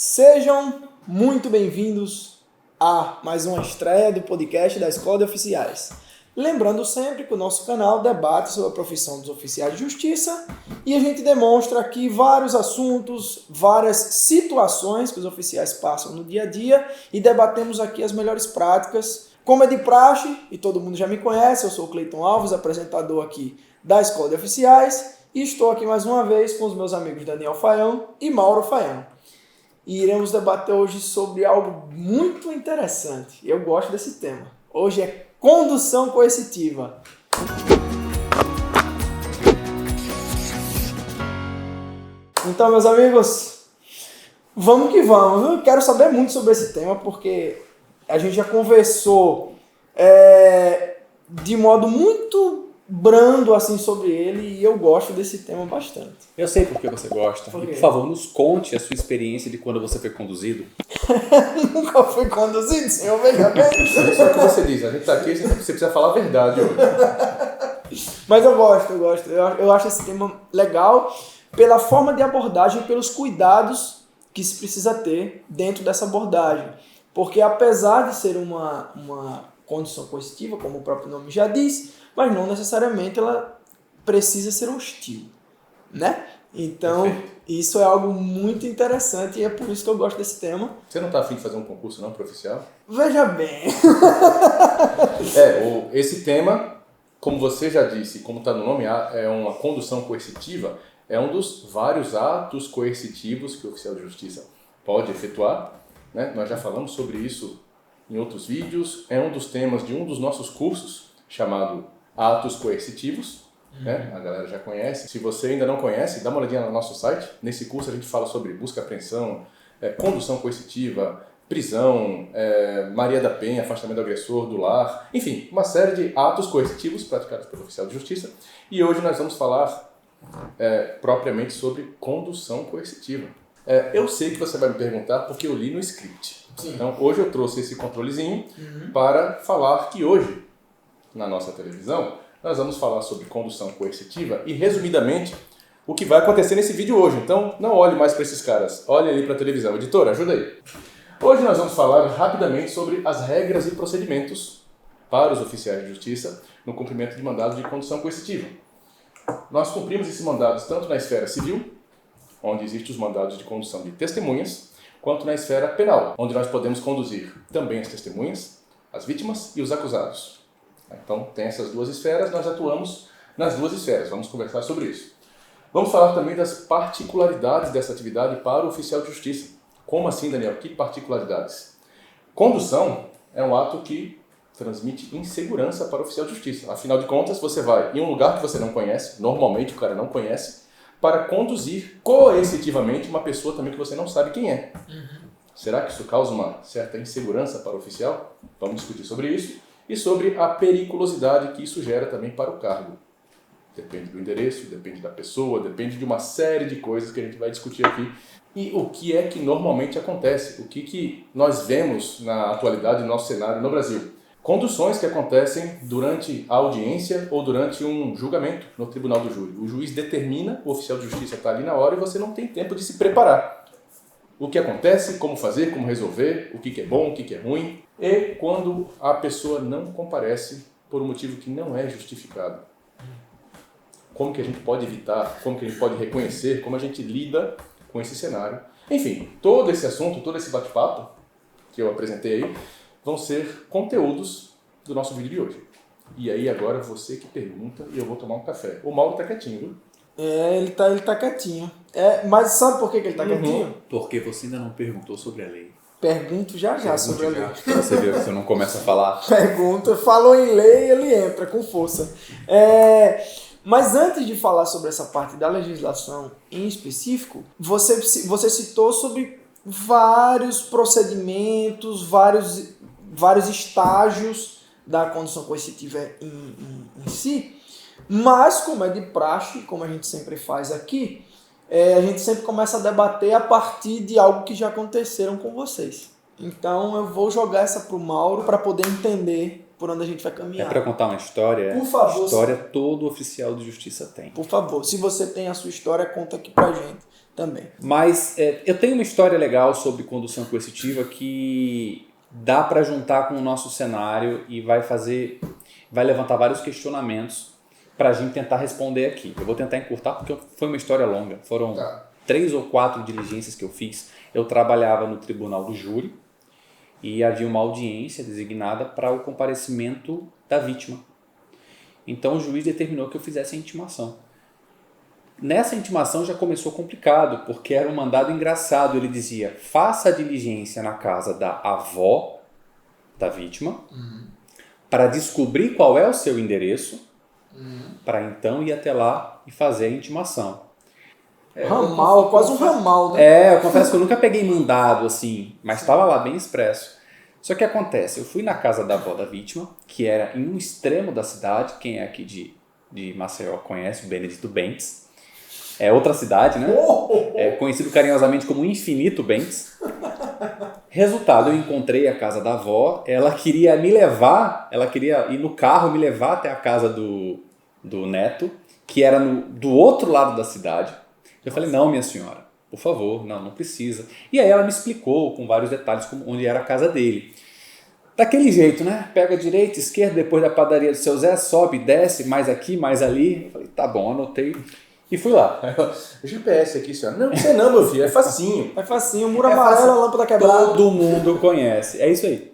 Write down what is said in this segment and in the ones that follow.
Sejam muito bem-vindos a mais uma estreia do podcast da Escola de Oficiais. Lembrando sempre que o nosso canal debate sobre a profissão dos oficiais de justiça e a gente demonstra aqui vários assuntos, várias situações que os oficiais passam no dia a dia e debatemos aqui as melhores práticas. Como é de praxe, e todo mundo já me conhece, eu sou o Cleiton Alves, apresentador aqui da Escola de Oficiais, e estou aqui mais uma vez com os meus amigos Daniel Faião e Mauro Faião. E iremos debater hoje sobre algo muito interessante. Eu gosto desse tema. Hoje é condução coercitiva. Então, meus amigos, vamos que vamos. Eu quero saber muito sobre esse tema, porque a gente já conversou de modo muito brando assim sobre ele e eu gosto desse tema bastante. Eu sei por que você gosta. Por quê? E, por favor, nos conte a sua experiência de quando você foi conduzido. Nunca fui conduzido, senhor, veja bem. Isso é o que você diz. A gente tá aqui, você precisa falar a verdade hoje. Mas eu gosto. Eu acho esse tema legal pela forma de abordagem e pelos cuidados que se precisa ter dentro dessa abordagem. Porque apesar de ser uma condução coercitiva, como o próprio nome já diz, mas não necessariamente ela precisa ser hostil, né? Então, Perfeito. Isso é algo muito interessante e é por isso que eu gosto desse tema. Você não tá afim de fazer um concurso, não, oficial? Veja bem. Esse tema, como você já disse, como está no nome, é uma condução coercitiva, é um dos vários atos coercitivos que o oficial de justiça pode efetuar, né? Nós já falamos sobre isso em outros vídeos, é um dos temas de um dos nossos cursos, chamado Atos Coercitivos, né? A galera já conhece. Se você ainda não conhece, dá uma olhadinha no nosso site. Nesse curso a gente fala sobre busca e apreensão, condução coercitiva, prisão, Maria da Penha, afastamento do agressor, do lar, enfim, uma série de atos coercitivos praticados pelo oficial de justiça. E hoje nós vamos falar propriamente sobre condução coercitiva. Eu sei que você vai me perguntar porque eu li no script. Sim. Então hoje eu trouxe esse controlezinho para falar que hoje, na nossa televisão, nós vamos falar sobre condução coercitiva e, resumidamente, o que vai acontecer nesse vídeo hoje. Então, não olhe mais para esses caras, olhe ali para a televisão. Editora, ajuda aí. Hoje nós vamos falar rapidamente sobre as regras e procedimentos para os oficiais de justiça no cumprimento de mandados de condução coercitiva. Nós cumprimos esses mandados tanto na esfera civil, onde existem os mandados de condução de testemunhas, quanto na esfera penal, onde nós podemos conduzir também as testemunhas, as vítimas e os acusados. Então, tem essas duas esferas, nós atuamos nas duas esferas, vamos conversar sobre isso. Vamos falar também das particularidades dessa atividade para o oficial de justiça. Como assim, Daniel? Que particularidades? Condução é um ato que transmite insegurança para o oficial de justiça. Afinal de contas, você vai em um lugar que você não conhece, normalmente o cara não conhece, para conduzir coercitivamente uma pessoa também que você não sabe quem é. Será que isso causa uma certa insegurança para o oficial? Vamos discutir sobre isso. E sobre a periculosidade que isso gera também para o cargo. Depende do endereço, depende da pessoa, depende de uma série de coisas que a gente vai discutir aqui. E o que é que normalmente acontece? O que nós vemos na atualidade no nosso cenário no Brasil? Conduções que acontecem durante a audiência ou durante um julgamento no tribunal do júri. O juiz determina, o oficial de justiça está ali na hora e você não tem tempo de se preparar. O que acontece, como fazer, como resolver, o que é bom, o que é ruim. E quando a pessoa não comparece por um motivo que não é justificado. Como que a gente pode evitar, como que a gente pode reconhecer, como a gente lida com esse cenário. Enfim, todo esse assunto, todo esse bate-papo que eu apresentei aí, vão ser conteúdos do nosso vídeo de hoje. E aí agora você que pergunta e eu vou tomar um café. O Mauro tá quietinho, viu? Ele tá quietinho. Mas sabe por que ele tá quietinho? Porque você ainda não perguntou sobre a lei. Pergunto já sobre a lei. Pra você ver que você não começa a falar. Pergunta, falou em lei, ele entra com força. Mas antes de falar sobre essa parte da legislação em específico, você citou sobre vários procedimentos, vários estágios da condução coercitiva em si, mas como é de praxe, como a gente sempre faz aqui, a gente sempre começa a debater a partir de algo que já aconteceram com vocês. Então eu vou jogar essa pro Mauro para poder entender por onde a gente vai caminhar. É para contar uma história? Por favor. História todo oficial de justiça tem. Por favor, se você tem a sua história, conta aqui pra gente. também. Mas eu tenho uma história legal sobre condução coercitiva que dá para juntar com o nosso cenário e vai levantar vários questionamentos para a gente tentar responder aqui. Eu vou tentar encurtar porque foi uma história longa. Foram 3 ou 4 diligências que eu fiz. Eu trabalhava no tribunal do júri e havia uma audiência designada para o comparecimento da vítima. Então o juiz determinou que eu fizesse a intimação. Nessa intimação já começou complicado, porque era um mandado engraçado. Ele dizia, faça a diligência na casa da avó da vítima, para descobrir qual é o seu endereço, para então ir até lá e fazer a intimação. Ramal, quase um ramal, né? Eu confesso que eu nunca peguei mandado assim, mas estava lá bem expresso. Só que acontece, eu fui na casa da avó da vítima, que era em um extremo da cidade. Quem é aqui de Maceió conhece o Benedito Bentes. É outra cidade, né? É conhecido carinhosamente como Infinito Bentes. Resultado, eu encontrei a casa da avó. Ela queria me levar, ela queria ir no carro me levar até a casa do neto, que era do outro lado da cidade. Eu falei, não, minha senhora, por favor, não precisa. E aí ela me explicou com vários detalhes onde era a casa dele. Daquele jeito, né? Pega direita, esquerda, depois da padaria do seu Zé, sobe, desce, mais aqui, mais ali. Eu falei, tá bom, anotei. E fui lá. GPS aqui, senhora. Não precisa não, meu filho. É facinho. É facinho. Muro amarelo, lâmpada quebrada. Todo mundo conhece. É isso aí.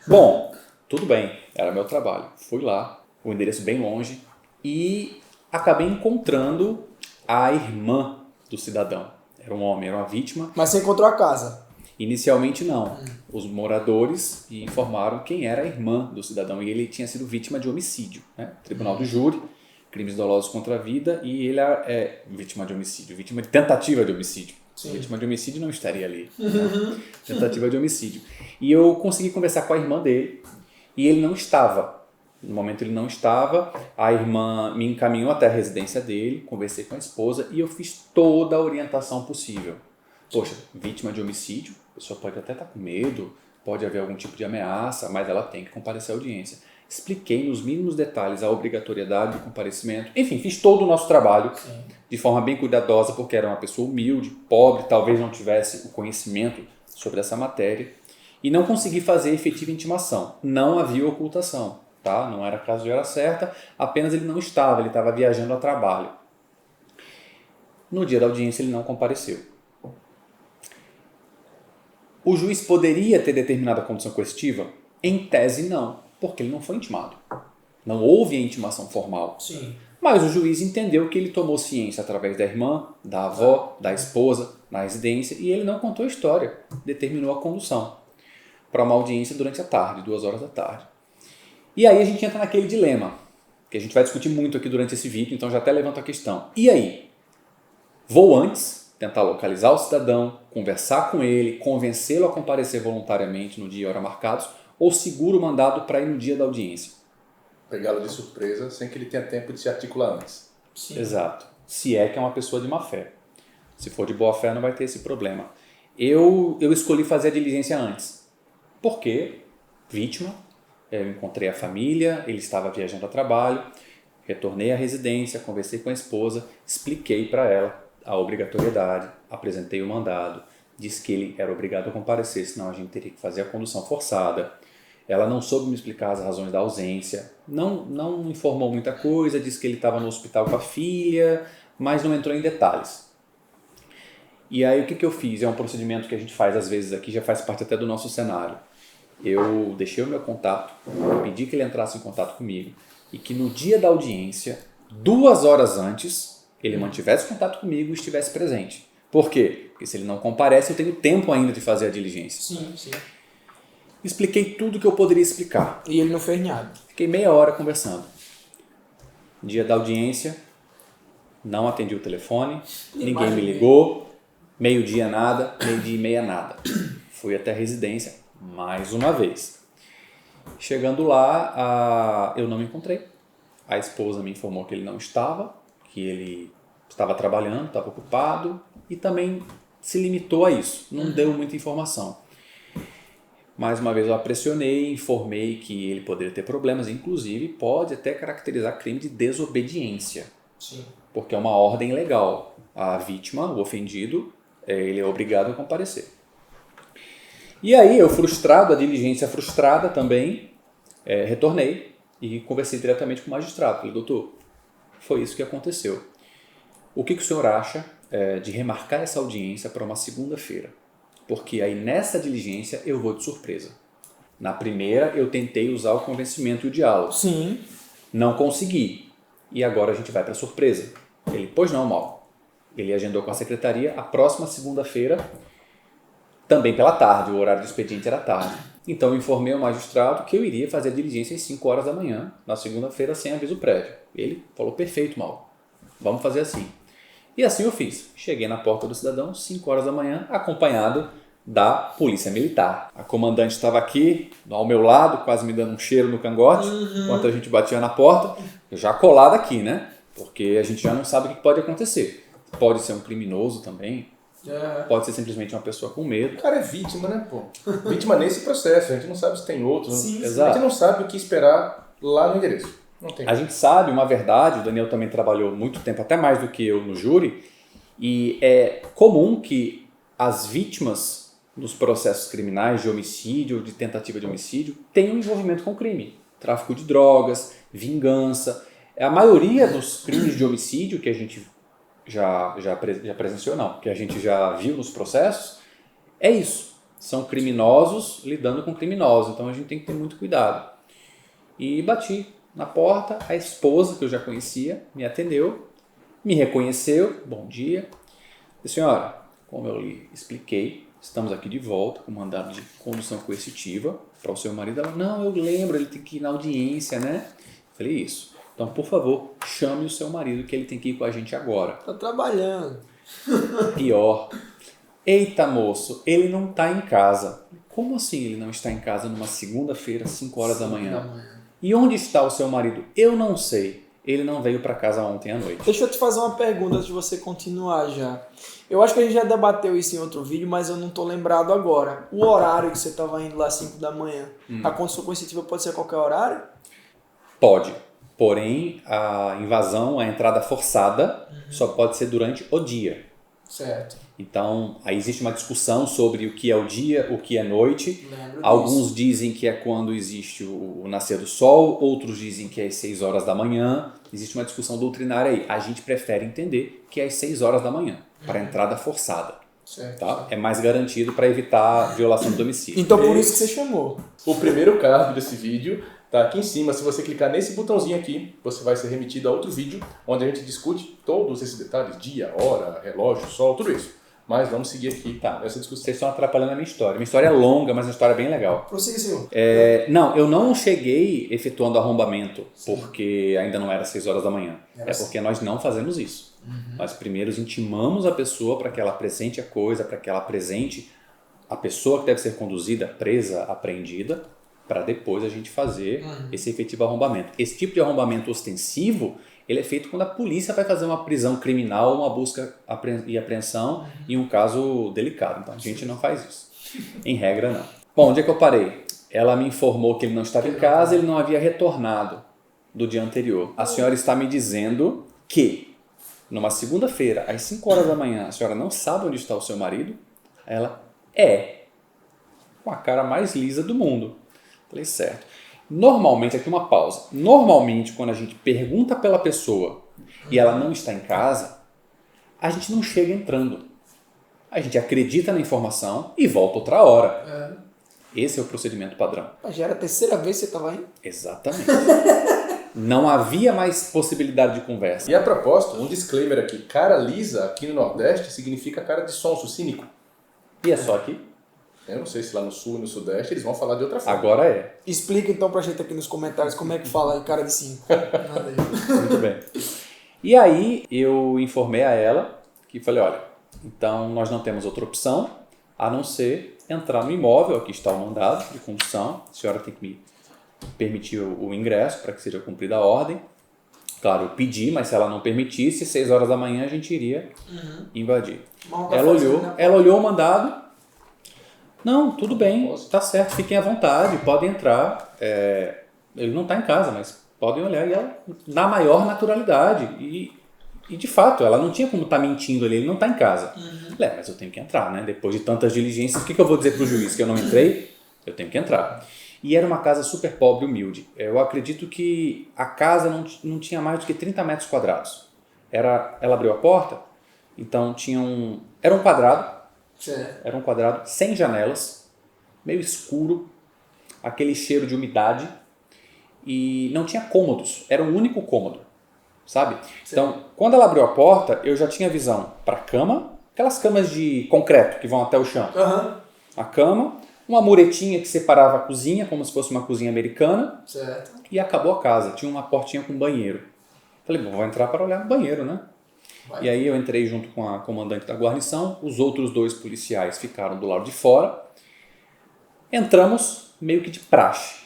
Bom, tudo bem. Era meu trabalho. Fui lá. O endereço bem longe. E acabei encontrando a irmã do cidadão. Era um homem, era uma vítima. Mas você encontrou a casa? Inicialmente não. Os moradores informaram quem era a irmã do cidadão. E ele tinha sido vítima de homicídio, né? Tribunal do júri. Crimes dolosos contra a vida, e ele é vítima de homicídio, vítima de tentativa de homicídio. Sim. Vítima de homicídio não estaria ali. Né? Tentativa de homicídio. E eu consegui conversar com a irmã dele, e ele não estava. No momento ele não estava, a irmã me encaminhou até a residência dele, conversei com a esposa, e eu fiz toda a orientação possível. Poxa, vítima de homicídio, a pessoa pode até estar com medo, pode haver algum tipo de ameaça, mas ela tem que comparecer à audiência. Expliquei nos mínimos detalhes a obrigatoriedade do comparecimento. Enfim, fiz todo o nosso trabalho de forma bem cuidadosa, porque era uma pessoa humilde, pobre, talvez não tivesse o conhecimento sobre essa matéria. E não consegui fazer efetiva intimação. Não havia ocultação, tá? Não era caso de hora certa, apenas ele estava viajando a trabalho. No dia da audiência ele não compareceu. O juiz poderia ter determinado a condução coercitiva? Em tese, não. Porque ele não foi intimado. Não houve a intimação formal. Sim. Mas o juiz entendeu que ele tomou ciência através da irmã, da avó, da esposa, na residência, e ele não contou a história. Determinou a condução para uma audiência durante a tarde, 2 horas da tarde. E aí a gente entra naquele dilema, que a gente vai discutir muito aqui durante esse vídeo, então já até levanto a questão. E aí? Vou antes tentar localizar o cidadão, conversar com ele, convencê-lo a comparecer voluntariamente no dia e hora marcados, ou seguro o mandado para ir no dia da audiência? Pegá-lo de surpresa sem que ele tenha tempo de se articular antes. Sim. Exato. Se é que é uma pessoa de má fé. Se for de boa fé, não vai ter esse problema. Eu escolhi fazer a diligência antes. Porque, vítima, eu encontrei a família, ele estava viajando a trabalho, retornei à residência, conversei com a esposa, expliquei para ela a obrigatoriedade, apresentei o mandado, disse que ele era obrigado a comparecer, senão a gente teria que fazer a condução forçada. Ela não soube me explicar as razões da ausência, não informou muita coisa, disse que ele estava no hospital com a filha, mas não entrou em detalhes. E aí o que eu fiz? É um procedimento que a gente faz às vezes aqui, já faz parte até do nosso cenário. Eu deixei o meu contato, pedi que ele entrasse em contato comigo e que no dia da audiência, 2 horas antes, ele mantivesse contato comigo e estivesse presente. Por quê? Porque se ele não comparece, eu tenho tempo ainda de fazer a diligência. Sim, sim. Expliquei tudo que eu poderia explicar. E ele não fez nada. Fiquei meia hora conversando. Dia da audiência, não atendi o telefone, ninguém me ligou, meio-dia nada, meio-dia e meia nada. Fui até a residência mais uma vez. Chegando lá, eu não me encontrei. A esposa me informou que ele não estava, que ele estava trabalhando, estava ocupado e também se limitou a isso. Não deu muita informação. Mais uma vez eu a pressionei, informei que ele poderia ter problemas, inclusive pode até caracterizar crime de desobediência. Sim. porque é uma ordem legal. A vítima, o ofendido, ele é obrigado a comparecer. E aí eu frustrado, a diligência frustrada também, retornei e conversei diretamente com o magistrado. Falei, doutor, foi isso que aconteceu. O que o senhor acha de remarcar essa audiência para uma segunda-feira? Porque aí nessa diligência eu vou de surpresa. Na primeira eu tentei usar o convencimento e o diálogo. Sim. Não consegui. E agora a gente vai para surpresa. Ele, pois não, Mal. Ele agendou com a secretaria a próxima segunda-feira, também pela tarde, o horário do expediente era tarde. Então eu informei ao magistrado que eu iria fazer a diligência às 5 horas da manhã, na segunda-feira, sem aviso prévio. Ele falou, perfeito, Mal. Vamos fazer assim. E assim eu fiz. Cheguei na porta do cidadão, 5 horas da manhã, acompanhado da Polícia Militar. A comandante estava aqui, ao meu lado, quase me dando um cheiro no cangote, enquanto a gente batia na porta, já colado aqui, né? Porque a gente já não sabe o que pode acontecer. Pode ser um criminoso também, pode ser simplesmente uma pessoa com medo. O cara é vítima, né, pô? Vítima nesse processo, a gente não sabe se tem outros. Sim, a gente não sabe o que esperar lá no endereço. Não tem. A gente sabe uma verdade, o Daniel também trabalhou muito tempo, até mais do que eu, no júri, e é comum que as vítimas dos processos criminais de homicídio ou de tentativa de homicídio tenham envolvimento com crime. Tráfico de drogas, vingança. A maioria dos crimes de homicídio que a gente já presenciou, não, que a gente já viu nos processos, é isso. São criminosos lidando com criminosos, então a gente tem que ter muito cuidado. E bati na porta, a esposa, que eu já conhecia, me atendeu, me reconheceu, bom dia. Disse, senhora, como eu lhe expliquei, estamos aqui de volta com mandado de condução coercitiva para o seu marido. Ela, não, eu lembro, ele tem que ir na audiência, né? Falei, isso. Então, por favor, chame o seu marido que ele tem que ir com a gente agora. Tá trabalhando. Pior. Eita, moço, ele não está em casa. Como assim ele não está em casa numa segunda-feira, 5 horas da manhã? E onde está o seu marido? Eu não sei. Ele não veio para casa ontem à noite. Deixa eu te fazer uma pergunta antes de você continuar já. Eu acho que a gente já debateu isso em outro vídeo, mas eu não tô lembrado agora. O horário que você estava indo lá às 5 da manhã, a condução coercitiva pode ser a qualquer horário? Pode. Porém, a invasão, a entrada forçada, só pode ser durante o dia. Certo. Então, aí existe uma discussão sobre o que é o dia, o que é noite. Lembro Alguns disso. dizem que é quando existe o nascer do sol, outros dizem que é às 6 horas da manhã. Existe uma discussão doutrinária aí. A gente prefere entender que é às 6 horas da manhã, para a entrada forçada. Certo. Tá? É mais garantido para evitar violação do domicílio. Então por isso que você chamou. O primeiro card desse vídeo tá aqui em cima. Se você clicar nesse botãozinho aqui, você vai ser remetido a outro vídeo, onde a gente discute todos esses detalhes, dia, hora, relógio, sol, tudo isso. Mas vamos seguir aqui essa discussão. Vocês estão atrapalhando a minha história. Minha história é longa, mas é uma história bem legal. Prossiga, senhor. Não, eu não cheguei efetuando arrombamento porque ainda não era 6 horas da manhã. É porque nós não fazemos isso. Nós primeiro intimamos a pessoa para que ela apresente a coisa, para que ela apresente a pessoa que deve ser conduzida, presa, apreendida, para depois a gente fazer esse efetivo arrombamento. Esse tipo de arrombamento ostensivo, ele é feito quando a polícia vai fazer uma prisão criminal, uma busca e apreensão em um caso delicado. Então a gente não faz isso. Em regra, não. Bom, onde é que eu parei? Ela me informou que ele não estava em casa, ele não havia retornado do dia anterior. A senhora está me dizendo que numa segunda-feira, às 5 horas da manhã, a senhora não sabe onde está o seu marido? Ela, com a cara mais lisa do mundo. Falei, certo. Normalmente, aqui uma pausa. Normalmente, quando a gente pergunta pela pessoa e ela não está em casa, a gente não chega entrando. A gente acredita na informação e volta outra hora. Esse é o procedimento padrão. Mas já era a terceira vez que você estava indo? Exatamente. Não havia mais possibilidade de conversa. E a propósito, um disclaimer aqui. Cara lisa, aqui no Nordeste, significa cara de sonso, cínico. E é só aqui. Eu não sei se lá no Sul e no Sudeste eles vão falar de outra forma. Agora é. Explica então pra gente aqui nos comentários como é que fala aí, cara de 5. Nada aí. Muito bem. E aí eu informei a ela que falei, olha, então nós não temos outra opção a não ser entrar no imóvel, aqui está o mandado de condução, a senhora tem que me permitir o ingresso para que seja cumprida a ordem. Claro, eu pedi, mas se ela não permitisse, 6 horas da manhã a gente iria invadir. Ela olhou o mandado. Não, tudo bem, tá certo, fiquem à vontade, podem entrar. Ele não está em casa, mas podem olhar. E ela, na maior naturalidade. E E de fato, ela não tinha como estar mentindo ali, ele não está em casa. Mas eu tenho que entrar, né? Depois de tantas diligências, o que eu vou dizer para o juiz? Que eu não entrei? Eu tenho que entrar. E era uma casa super pobre e humilde. Eu acredito que a casa não tinha mais do que 30 metros quadrados. Ela abriu a porta, então era um quadrado. Certo. Era um quadrado sem janelas, meio escuro, aquele cheiro de umidade e não tinha cômodos, era um único cômodo, sabe? Então, quando ela abriu a porta, eu já tinha visão para a cama, aquelas camas de concreto que vão até o chão. A cama, uma muretinha que separava a cozinha, como se fosse uma cozinha americana, Certo. e acabou a casa, tinha uma portinha com banheiro. Falei, bom, vou entrar para olhar no banheiro, né? E aí eu entrei junto com a comandante da guarnição, os outros 2 policiais ficaram do lado de fora. Entramos meio que de praxe.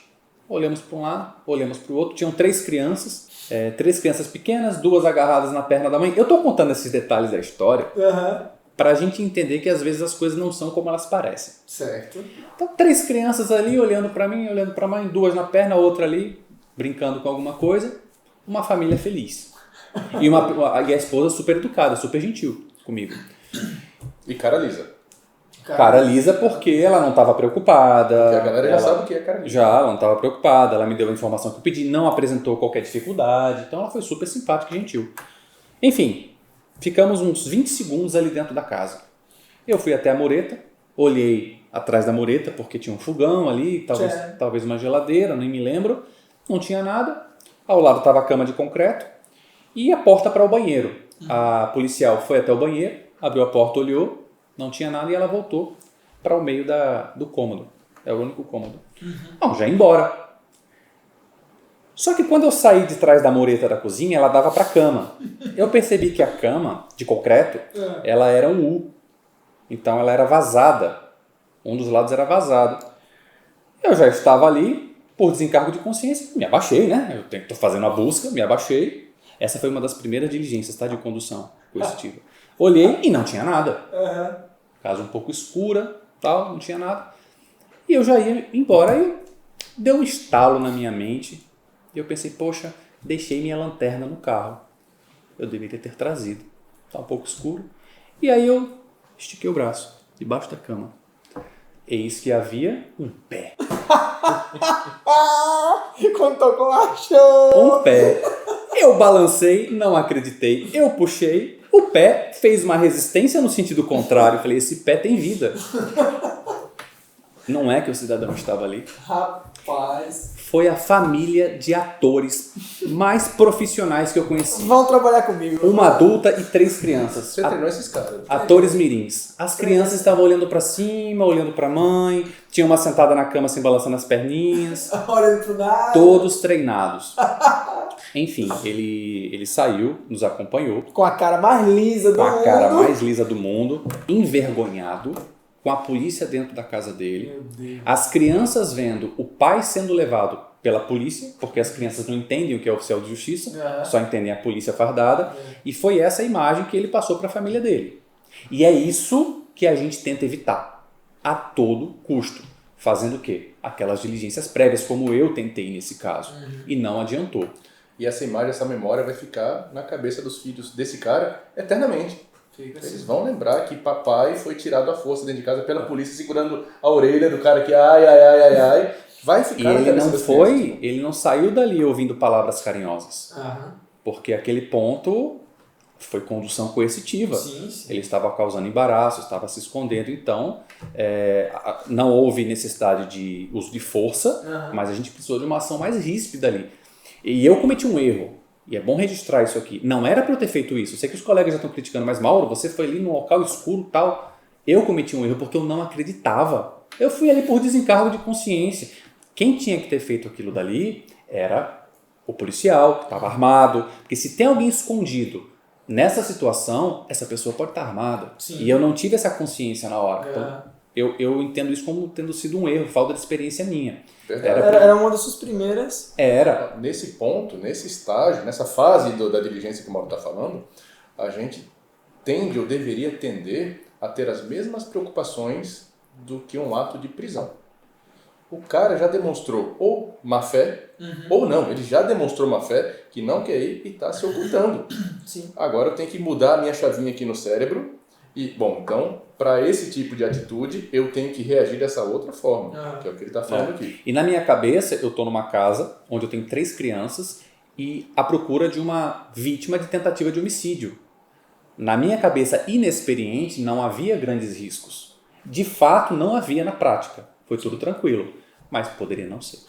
Olhamos para um lado, olhamos para o outro. Tinham 3 crianças, 3 crianças pequenas, 2 agarradas na perna da mãe. Eu estou contando esses detalhes da história para a gente entender que às vezes as coisas não são como elas parecem. Certo. Então 3 crianças ali olhando para mim, olhando para a mãe, 2 na perna, outra ali brincando com alguma coisa. Uma família feliz. E a esposa super educada, super gentil comigo. E cara lisa. Cara lisa porque ela não estava preocupada. Porque a galera já sabe o que é cara lisa. Já, ela não estava preocupada, ela me deu a informação que eu pedi, não apresentou qualquer dificuldade. Então ela foi super simpática e gentil. Enfim, ficamos uns 20 segundos ali dentro da casa. Eu fui até a mureta, olhei atrás da mureta porque tinha um fogão ali, talvez uma geladeira, nem me lembro. Não tinha nada. Ao lado estava a cama de concreto. E a porta para o banheiro. A policial foi até o banheiro, abriu a porta, olhou, não tinha nada e ela voltou para o meio do cômodo. É o único cômodo. Bom, já ia embora. Só que quando eu saí de trás da mureta da cozinha, ela dava para a cama. Eu percebi que a cama de concreto, ela era um U. Então ela era vazada. Um dos lados era vazado. Eu já estava ali, por desencargo de consciência, me abaixei, né? Eu estou fazendo a busca, me abaixei. Essa foi uma das primeiras diligências, tá, de condução coercitiva. Olhei e não tinha nada. Casa um pouco escura, tal, não tinha nada. E eu já ia embora e deu um estalo na minha mente. E eu pensei, poxa, deixei minha lanterna no carro. Eu deveria ter trazido. Tá um pouco escuro. E aí eu estiquei o braço, debaixo da cama. Eis que havia um pé. Quando tocou, achou! Um pé. Eu balancei, não acreditei. Eu puxei. O pé fez uma resistência no sentido contrário. Falei, esse pé tem vida. Não é que o cidadão estava ali. Rapaz. Foi a família de atores mais profissionais que eu conheci. Vão trabalhar comigo. Uma adulta e 3 crianças. Você treinou esses caras. Atores mirins. As crianças estavam olhando pra cima, olhando pra mãe. Tinha uma sentada na cama assim, balançando as perninhas. Olhando pro nada. Todos treinados. Enfim, ele saiu, nos acompanhou. Com a cara mais lisa do mundo. Com a cara mais lisa do mundo. Envergonhado. Com a polícia dentro da casa dele. Meu Deus. As crianças vendo o pai sendo levado pela polícia, porque as crianças não entendem o que é oficial de justiça, só entendem a polícia fardada. E foi essa a imagem que ele passou para a família dele. E é isso que a gente tenta evitar, a todo custo. Fazendo o quê? Aquelas diligências prévias, como eu tentei nesse caso. E não adiantou. E essa imagem, essa memória vai ficar na cabeça dos filhos desse cara eternamente. Eles vão lembrar que papai foi tirado à força dentro de casa pela polícia segurando a orelha do cara que ai. Vai ficar na cabeça das crianças. Ele não saiu dali ouvindo palavras carinhosas. Porque aquele ponto foi condução coercitiva. Sim. Ele estava causando embaraço, estava se escondendo. Então, não houve necessidade de uso de força, mas a gente precisou de uma ação mais ríspida ali. E eu cometi um erro. E é bom registrar isso aqui. Não era para eu ter feito isso. Eu sei que os colegas já estão criticando, mas Mauro, você foi ali num local escuro e tal. Eu cometi um erro porque eu não acreditava. Eu fui ali por desencargo de consciência. Quem tinha que ter feito aquilo dali era o policial, que estava armado. Porque se tem alguém escondido nessa situação, essa pessoa pode estar armada. Sim. E eu não tive essa consciência na hora. Então, eu entendo isso como tendo sido um erro, falta de experiência minha. Era uma das suas primeiras. Era. Nesse ponto, nesse estágio, nessa fase da diligência que o Mauro está falando, a gente tende ou deveria tender a ter as mesmas preocupações do que um ato de prisão. o cara já demonstrou ou má fé, ou não. Ele já demonstrou má fé, que não quer ir e está se ocultando. Sim. Agora eu tenho que mudar a minha chavinha aqui no cérebro. E, bom, então, para esse tipo de atitude, eu tenho que reagir dessa outra forma, que é o que ele está falando aqui. E na minha cabeça, eu estou numa casa onde eu tenho 3 crianças e à procura de uma vítima de tentativa de homicídio. Na minha cabeça inexperiente, não havia grandes riscos. De fato, não havia na prática. Foi tudo tranquilo. Mas poderia não ser.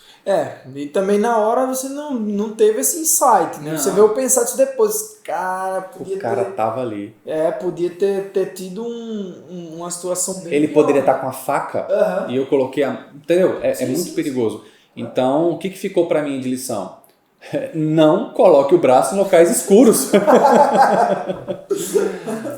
E também na hora você não teve esse insight, né? Não. Você veio pensar isso depois. Cara, podia O cara tava ali. podia ter tido uma situação bem Ele pior. poderia estar com a faca e eu coloquei a... Entendeu? É muito perigoso. Então, o que ficou para mim de lição? Não coloque o braço em locais escuros.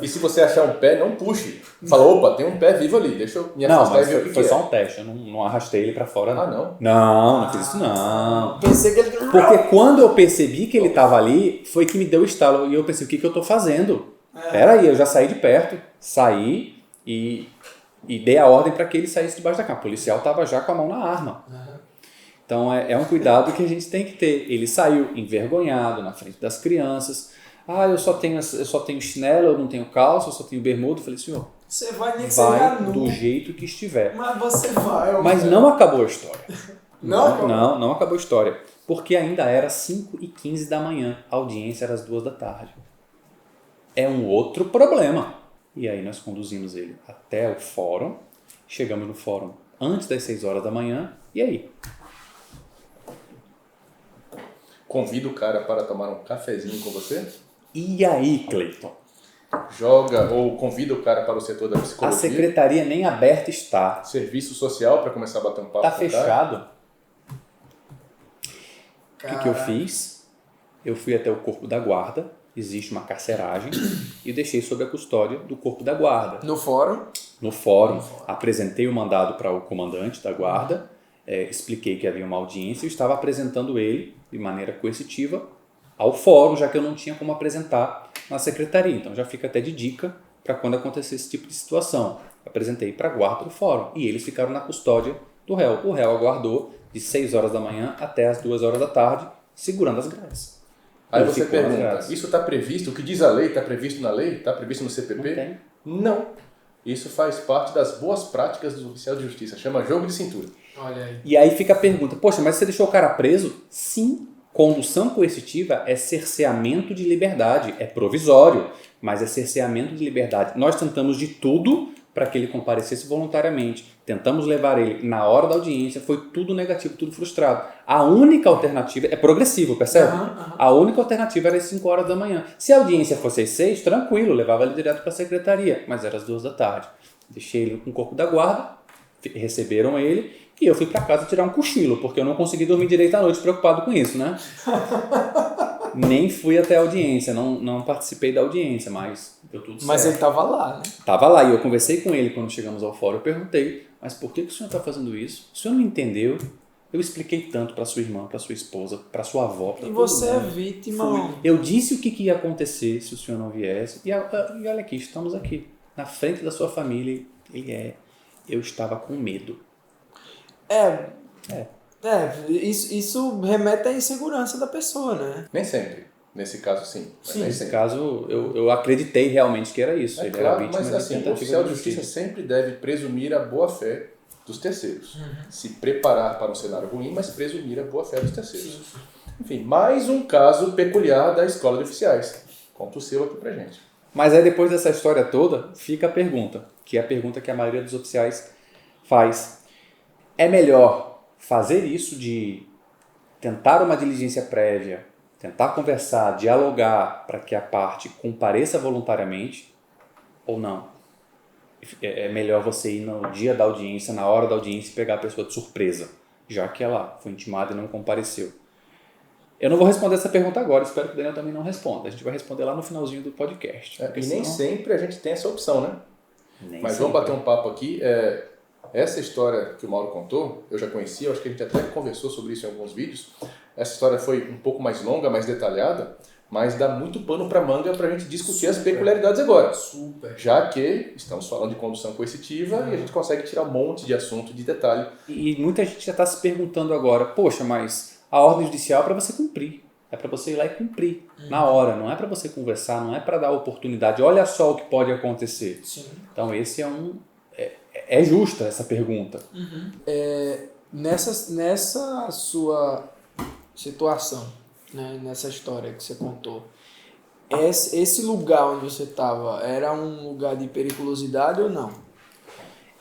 E se você achar um pé, não puxe. Fala, opa, tem um pé vivo ali, deixa eu me afastar e ver o que foi é. só um teste. Eu não arrastei ele para fora. Ah, não? Não fiz isso não. Pensei que ele... Porque quando eu percebi que ele estava ali, foi que me deu o estalo. E eu pensei, o que eu estou fazendo? Peraí, eu já saí de perto. Saí e dei a ordem para que ele saísse debaixo da cama. O policial estava já com a mão na arma. Então é um cuidado que a gente tem que ter. Ele saiu envergonhado na frente das crianças. Eu só tenho chinelo, eu não tenho calça, eu só tenho bermuda. Eu falei, senhor, Você vai nem que seja vai nu, do jeito que estiver. mas você vai. Mas não acabou a história. Não? Não acabou a história. Porque ainda era 5h15 da manhã. A audiência era às 2 da tarde. É um outro problema. E aí nós conduzimos ele até o fórum. Chegamos no fórum antes das 6 horas da manhã. E aí? Convida o cara para tomar um cafezinho com você? E aí, Cleiton? Joga ou convida o cara para o setor da A psicologia? secretaria nem aberta está. Serviço social para começar a bater um papo Está com o cara? fechado. O que eu fiz? Eu fui até o corpo da guarda. Existe uma carceragem. E deixei sob a custódia do corpo da guarda. No fórum? No fórum, apresentei o mandado para o comandante da guarda, expliquei que havia uma audiência e estava apresentando ele, de maneira coercitiva, ao fórum, já que eu não tinha como apresentar na secretaria. Então já fica até de dica para quando acontecer esse tipo de situação. Apresentei para a guarda do fórum e eles ficaram na custódia do réu. O réu aguardou de 6 horas da manhã até as 2 horas da tarde, segurando as grades. Aí Ele você ficou nas pergunta, grades. isso está previsto? O que diz a lei está previsto na lei? Está previsto no CPP? Não tem. Não. Isso faz parte das boas práticas dos oficiais de justiça. Chama jogo de cintura. Olha aí. E aí fica a pergunta, poxa, mas você deixou o cara preso? Sim, condução coercitiva é cerceamento de liberdade, é provisório, mas é cerceamento de liberdade. Nós tentamos de tudo para que ele comparecesse voluntariamente. Tentamos levar ele na hora da audiência, foi tudo negativo, tudo frustrado. A única alternativa, é progressivo, percebe? A única alternativa era às 5 horas da manhã. Se a audiência fosse às 6, tranquilo, levava ele direto para a secretaria, mas era às 2 da tarde. Deixei ele com o corpo da guarda, receberam ele e eu fui para casa tirar um cochilo, porque eu não consegui dormir direito à noite preocupado com isso, né? Nem fui até a audiência, não participei da audiência, mas deu tudo certo. Mas ele tava lá, né? Tava lá e eu conversei com ele quando chegamos ao fórum. Eu perguntei, mas por que o senhor está fazendo isso? O senhor não entendeu? Eu expliquei tanto para sua irmã, para sua esposa, para sua avó, para E todo você é mundo. vítima. Eu disse o que ia acontecer se o senhor não viesse. E olha aqui, estamos aqui, na frente da sua família. Eu estava com medo. Isso remete à insegurança da pessoa, né? Nem sempre. Nesse caso, sim. Mas nem Nesse sempre. caso, eu acreditei realmente que era isso. Ele era Claro, vítima mas de assim, o tentativa oficial de de justiça homicídio. sempre deve presumir a boa-fé dos terceiros. Se preparar para um cenário ruim, mas presumir a boa-fé dos terceiros. Enfim, mais um caso peculiar da escola de oficiais. Conta o seu aqui pra gente. Mas aí depois dessa história toda, fica a pergunta, que é a pergunta que a maioria dos oficiais faz. É melhor fazer isso de tentar uma diligência prévia, tentar conversar, dialogar para que a parte compareça voluntariamente ou não? É melhor você ir no dia da audiência, na hora da audiência e pegar a pessoa de surpresa, já que ela foi intimada e não compareceu. Eu não vou responder essa pergunta agora, espero que o Daniel também não responda. A gente vai responder lá no finalzinho do podcast. E nem sempre a gente tem essa opção, né? Nem Mas sempre. vamos bater um papo aqui. Essa história que o Mauro contou, eu já conhecia, eu acho que a gente até conversou sobre isso em alguns vídeos. Essa história foi um pouco mais longa, mais detalhada, mas dá muito pano para manga para a gente discutir as peculiaridades agora. Super. Já que estamos falando de condução coercitiva e a gente consegue tirar um monte de assunto, de detalhe. E muita gente já está se perguntando agora, poxa, mas a ordem judicial é para você cumprir. É para você ir lá e cumprir na hora, não é para você conversar, não é para dar oportunidade. Olha só o que pode acontecer. Sim. Então esse é justa essa pergunta. Nessa sua situação, né, nessa história que você contou, esse lugar onde você estava era um lugar de periculosidade ou não?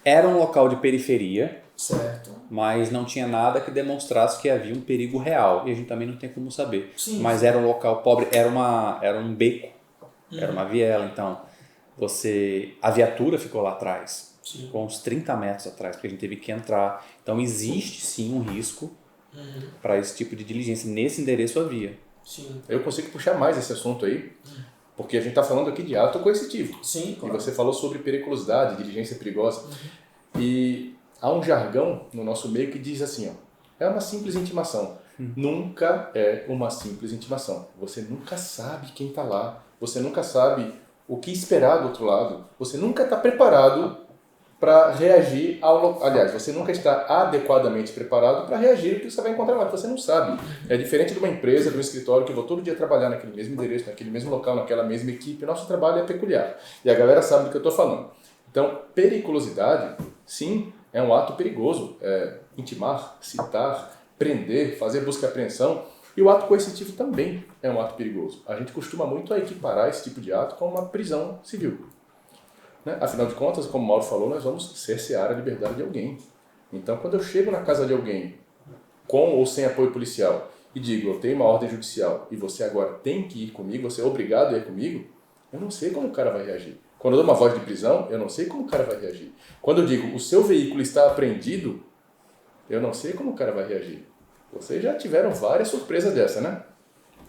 Era um local de periferia, Certo. mas não tinha nada que demonstrasse que havia um perigo real. E a gente também não tem como saber. Sim, mas era um local pobre, era um beco, era uma viela. Então, a viatura ficou lá atrás, ficou uns 30 metros atrás, porque a gente teve que entrar. Então, existe sim um risco para esse tipo de diligência. Nesse endereço havia. Sim. Eu consigo puxar mais esse assunto aí, porque a gente está falando aqui de ato coercitivo. Sim, claro. E você falou sobre periculosidade, diligência perigosa. E há um jargão no nosso meio que diz assim, ó, é uma simples intimação. Nunca é uma simples intimação. Você nunca sabe quem está lá. Você nunca sabe o que esperar do outro lado. Você nunca está preparado para reagir aliás, você nunca está adequadamente preparado para reagir ao que você vai encontrar lá. Você não sabe. É diferente de uma empresa, de um escritório que eu vou todo dia trabalhar naquele mesmo endereço, naquele mesmo local, naquela mesma equipe. Nosso trabalho é peculiar. E a galera sabe do que eu estou falando. Então, periculosidade, sim, é um ato perigoso. Intimar, citar, prender, fazer busca e apreensão. E o ato coercitivo também é um ato perigoso. A gente costuma muito equiparar esse tipo de ato com uma prisão civil. Né? Afinal de contas, como o Mauro falou, nós vamos cercear a liberdade de alguém. Então, quando eu chego na casa de alguém, com ou sem apoio policial, e digo, eu tenho uma ordem judicial e você agora tem que ir comigo, você é obrigado a ir comigo, eu não sei como o cara vai reagir. Quando eu dou uma voz de prisão, eu não sei como o cara vai reagir. Quando eu digo, o seu veículo está apreendido, eu não sei como o cara vai reagir. Vocês já tiveram várias surpresas dessa, né?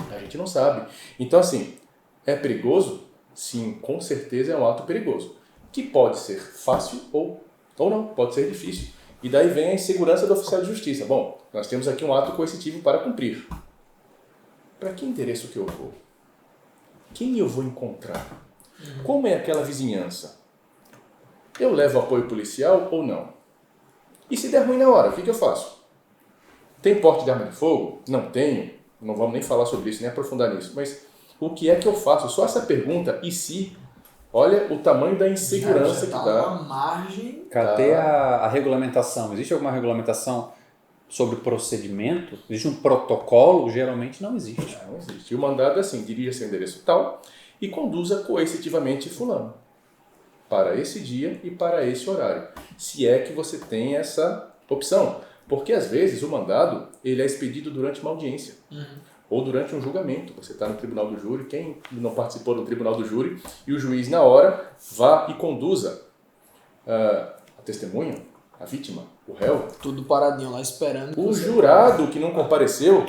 A gente não sabe. Então, assim, é perigoso? Sim, com certeza é um ato perigoso. Que pode ser fácil ou não, pode ser difícil. E daí vem a insegurança do oficial de justiça. Bom, nós temos aqui um ato coercitivo para cumprir. Para que endereço que eu vou? Quem eu vou encontrar? Como é aquela vizinhança? Eu levo apoio policial ou não? E se der ruim na hora, o que eu faço? Tem porte de arma de fogo? Não tenho. Não vamos nem falar sobre isso, nem aprofundar nisso. Mas o que é que eu faço? Só essa pergunta, e se? Olha o tamanho da insegurança que dá. Uma margem. Cadê a regulamentação? Existe alguma regulamentação sobre procedimento? Existe um protocolo? Geralmente não existe. Não existe. E o mandado é assim, dirija-se ao endereço tal e conduza coercitivamente fulano para esse dia e para esse horário. Se é que você tem essa opção. Porque às vezes o mandado ele é expedido durante uma audiência. Ou durante um julgamento. Você está no tribunal do júri, quem não participou do tribunal do júri, e o juiz, na hora, vá e conduza a testemunha, a vítima, o réu. Tudo paradinho lá esperando. O jurado que não compareceu.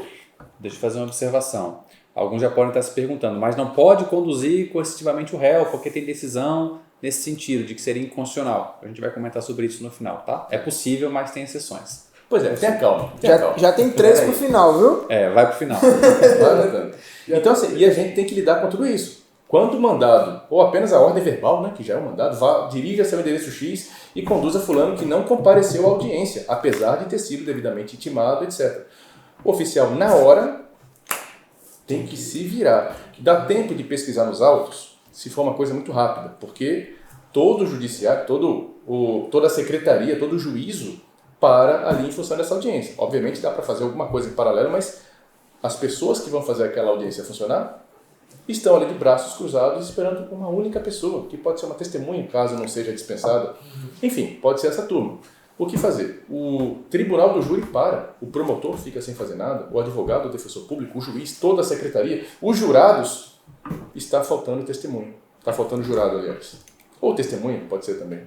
Deixa eu fazer uma observação. Alguns já podem estar se perguntando, mas não pode conduzir coercitivamente o réu, porque tem decisão nesse sentido, de que seria inconstitucional. A gente vai comentar sobre isso no final, tá? É possível, mas tem exceções. Pois é, tenha calma. Já tem 3 pro final, viu? Vai pro final. Então, assim, e a gente tem que lidar com tudo isso. Quando o mandado, ou apenas a ordem verbal, né, que já é um mandado, dirija-se ao endereço X e conduza fulano que não compareceu à audiência, apesar de ter sido devidamente intimado, etc. O oficial, na hora, tem que se virar. Dá tempo de pesquisar nos autos, se for uma coisa muito rápida, porque todo o judiciário, toda a secretaria, todo o juízo para ali em função dessa audiência. Obviamente dá para fazer alguma coisa em paralelo, mas as pessoas que vão fazer aquela audiência funcionar estão ali de braços cruzados esperando uma única pessoa, que pode ser uma testemunha, caso não seja dispensada. Enfim, pode ser essa turma. O que fazer? O tribunal do júri para, o promotor fica sem fazer nada, o advogado, o defensor público, o juiz, toda a secretaria, os jurados, está faltando testemunho. Está faltando jurado, aliás. Ou testemunha, pode ser também.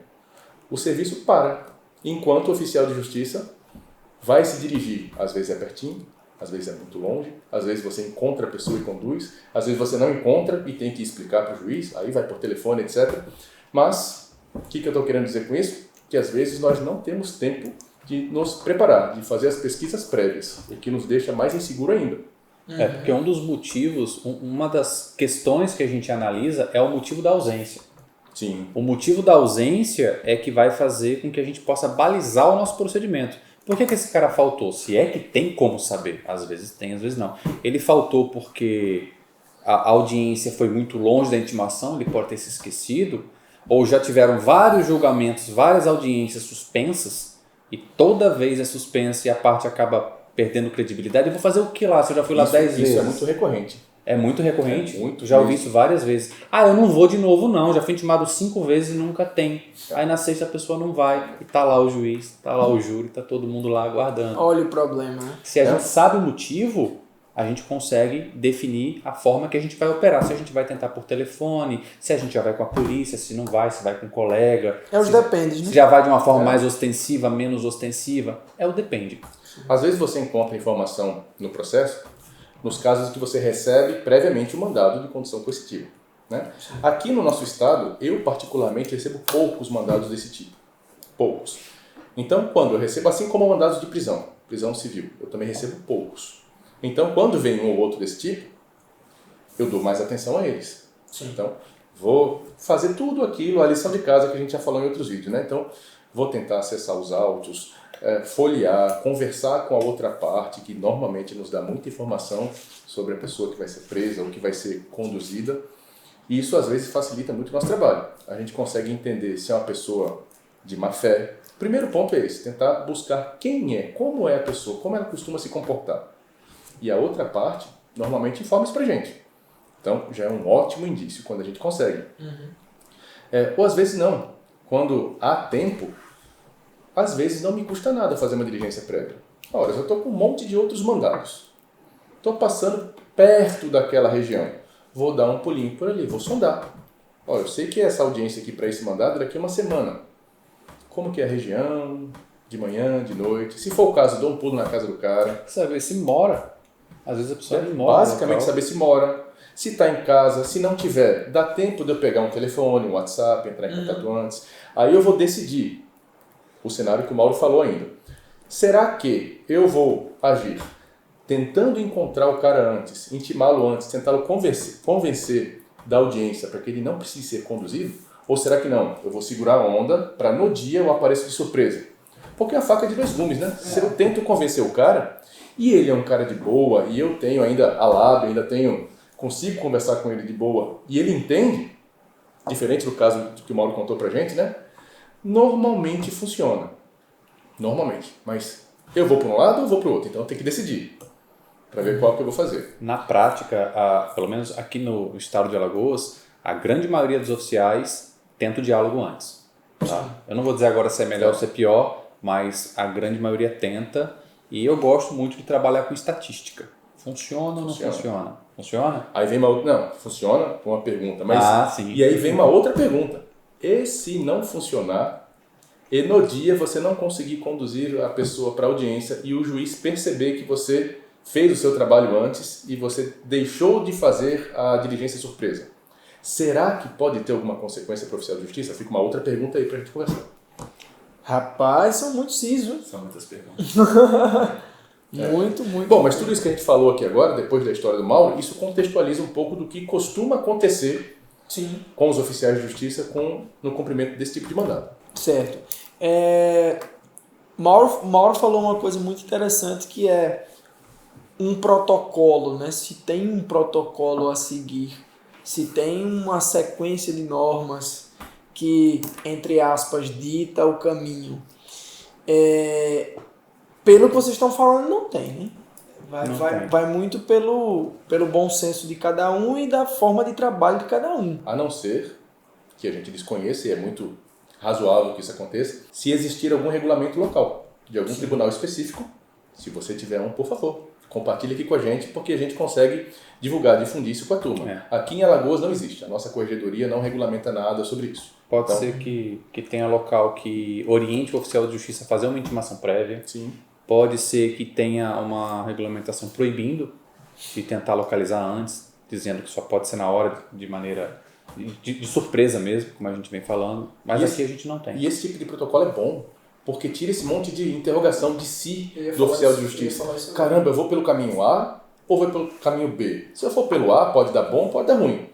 O serviço para, enquanto o oficial de justiça vai se dirigir. Às vezes é pertinho, às vezes é muito longe, às vezes você encontra a pessoa e conduz, às vezes você não encontra e tem que explicar para o juiz, aí vai por telefone, etc. Mas, o que eu estou querendo dizer com isso? Que às vezes nós não temos tempo de nos preparar, de fazer as pesquisas prévias, o que nos deixa mais inseguro ainda. Porque um dos motivos, uma das questões que a gente analisa é o motivo da ausência. Sim. O motivo da ausência é que vai fazer com que a gente possa balizar o nosso procedimento. Por que esse cara faltou? Se é que tem como saber. Às vezes tem, às vezes não. Ele faltou porque a audiência foi muito longe da intimação, ele pode ter se esquecido, ou já tiveram vários julgamentos, várias audiências suspensas, e toda vez é suspensa e a parte acaba perdendo credibilidade. Eu vou fazer o que lá? Se eu já fui lá 10 vezes. Isso é muito recorrente. É muito recorrente? É muito já ouvi mesmo. isso várias vezes. Eu não vou de novo não, já fui intimado 5 vezes e nunca tem. Aí na sexta a pessoa não vai, e tá lá o juiz, tá lá o júri, tá todo mundo lá aguardando. Olha o problema, né? Se a gente sabe o motivo, a gente consegue definir a forma que a gente vai operar. Se a gente vai tentar por telefone, se a gente já vai com a polícia, se não vai, se vai com um colega. É os dependes, né? Se já vai de uma forma mais ostensiva, menos ostensiva. É o depende. Às vezes você encontra informação no processo, nos casos em que você recebe previamente o mandado de condução coercitiva. Né? Aqui no nosso estado, eu particularmente recebo poucos mandados desse tipo. Poucos. Então, quando eu recebo, assim como mandados de prisão civil, eu também recebo poucos. Então, quando vem um ou outro desse tipo, eu dou mais atenção a eles. Sim. Então, vou fazer tudo aquilo, a lição de casa que a gente já falou em outros vídeos. Né? Então, vou tentar acessar os autos, folhear, conversar com a outra parte, que normalmente nos dá muita informação sobre a pessoa que vai ser presa ou que vai ser conduzida. E isso, às vezes, facilita muito o nosso trabalho. A gente consegue entender se é uma pessoa de má fé. O primeiro ponto é esse, tentar buscar quem é, como é a pessoa, como ela costuma se comportar. E a outra parte, normalmente, informa isso pra gente. Então, já é um ótimo indício quando a gente consegue. Ou às vezes não. Quando há tempo, às vezes não me custa nada fazer uma diligência prévia. Ora, eu estou com um monte de outros mandados. Estou passando perto daquela região. Vou dar um pulinho por ali, vou sondar. Olha, eu sei que essa audiência aqui para esse mandado é daqui a uma semana. Como que é a região? De manhã, de noite? Se for o caso, dou um pulo na casa do cara. Saber se mora. Às vezes a pessoa não mora. Basicamente saber se mora, se está em casa, se não tiver, dá tempo de eu pegar um telefone, um WhatsApp, entrar em contato antes. Aí eu vou decidir o cenário que o Mauro falou ainda. Será que eu vou agir tentando encontrar o cara antes, intimá-lo antes, tentá-lo convencer da audiência para que ele não precise ser conduzido? Ou será que não? Eu vou segurar a onda para no dia eu apareço de surpresa. Porque é a faca de dois gumes, né? Se eu tento convencer o cara e ele é um cara de boa e eu tenho ainda a lábia, consigo conversar com ele de boa e ele entende, diferente do caso que o Mauro contou pra gente, né? Normalmente funciona. Normalmente. Mas eu vou para um lado ou vou para o outro? Então eu tenho que decidir para ver qual que eu vou fazer. Na prática, pelo menos aqui no estado de Alagoas, a grande maioria dos oficiais tenta o diálogo antes. Tá? Eu não vou dizer agora se é melhor ou se é pior, mas a grande maioria tenta. E eu gosto muito de trabalhar com estatística. Funciona ou não funciona? Funciona? Aí vem uma outra... Não, funciona com uma pergunta. Mas, sim. E aí vem uma outra pergunta. E se não funcionar, e no dia você não conseguir conduzir a pessoa para a audiência e o juiz perceber que você fez o seu trabalho antes e você deixou de fazer a diligência surpresa, será que pode ter alguma consequência para o oficial de justiça? Fica uma outra pergunta aí para a gente conversar. Rapaz, são muitos cis, viu? São muitas perguntas. Muito. Bom, mas tudo isso que a gente falou aqui agora, depois da história do Mauro, isso contextualiza um pouco do que costuma acontecer Sim. com os oficiais de justiça no cumprimento desse tipo de mandado. Certo. Mauro falou uma coisa muito interessante que é um protocolo, né? Se tem um protocolo a seguir, se tem uma sequência de normas que, entre aspas, dita o caminho. Pelo que vocês estão falando, não tem, né? Vai muito pelo bom senso de cada um e da forma de trabalho de cada um. A não ser que a gente desconheça, e é muito razoável que isso aconteça, se existir algum regulamento local, de algum tribunal específico. Se você tiver um, por favor, compartilhe aqui com a gente, porque a gente consegue divulgar, difundir isso com a turma. Aqui em Alagoas não existe, a nossa corregedoria não regulamenta nada sobre isso. Pode ser que tenha local que oriente o oficial de justiça a fazer uma intimação prévia. Sim. Pode ser que tenha uma regulamentação proibindo de tentar localizar antes, dizendo que só pode ser na hora, de maneira de surpresa mesmo, como a gente vem falando. Mas aqui a gente não tem. E esse tipo de protocolo é bom, porque tira esse monte de interrogação de si do oficial de justiça. Caramba, eu vou pelo caminho A, ou vai pelo caminho B? Se eu for pelo A, pode dar bom, pode dar ruim.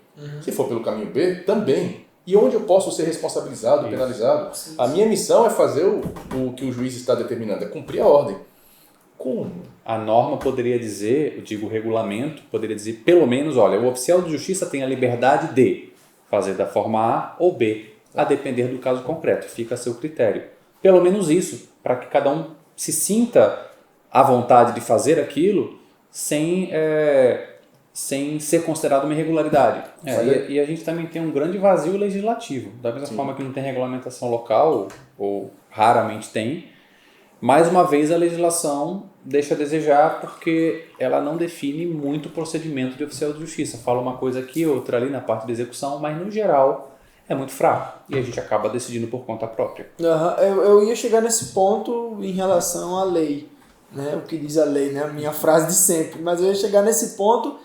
Se for pelo caminho B, também. E onde eu posso ser responsabilizado, penalizado? Sim. A minha missão é fazer o que o juiz está determinando, é cumprir a ordem. Como? A norma poderia dizer, eu digo o regulamento, poderia dizer pelo menos, olha, o oficial de justiça tem a liberdade de fazer da forma A ou B, a depender do caso concreto, fica a seu critério. Pelo menos isso, para que cada um se sinta à vontade de fazer aquilo sem ser considerado uma irregularidade. E a gente também tem um grande vazio legislativo, da mesma forma que não tem regulamentação local, ou raramente tem. Mais uma vez, a legislação deixa a desejar porque ela não define muito o procedimento de oficial de justiça. Fala uma coisa aqui, outra ali na parte de execução, mas no geral é muito fraco e a gente acaba decidindo por conta própria. Eu ia chegar nesse ponto em relação à lei, né? O que diz a lei, né? A minha frase de sempre. Mas eu ia chegar nesse ponto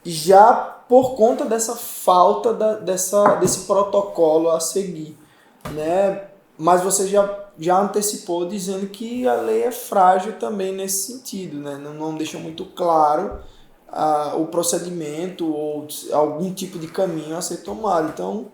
já por conta dessa falta desse protocolo a seguir, né? Mas você já antecipou dizendo que a lei é frágil também nesse sentido, né? Não deixa muito claro o procedimento ou algum tipo de caminho a ser tomado. Então,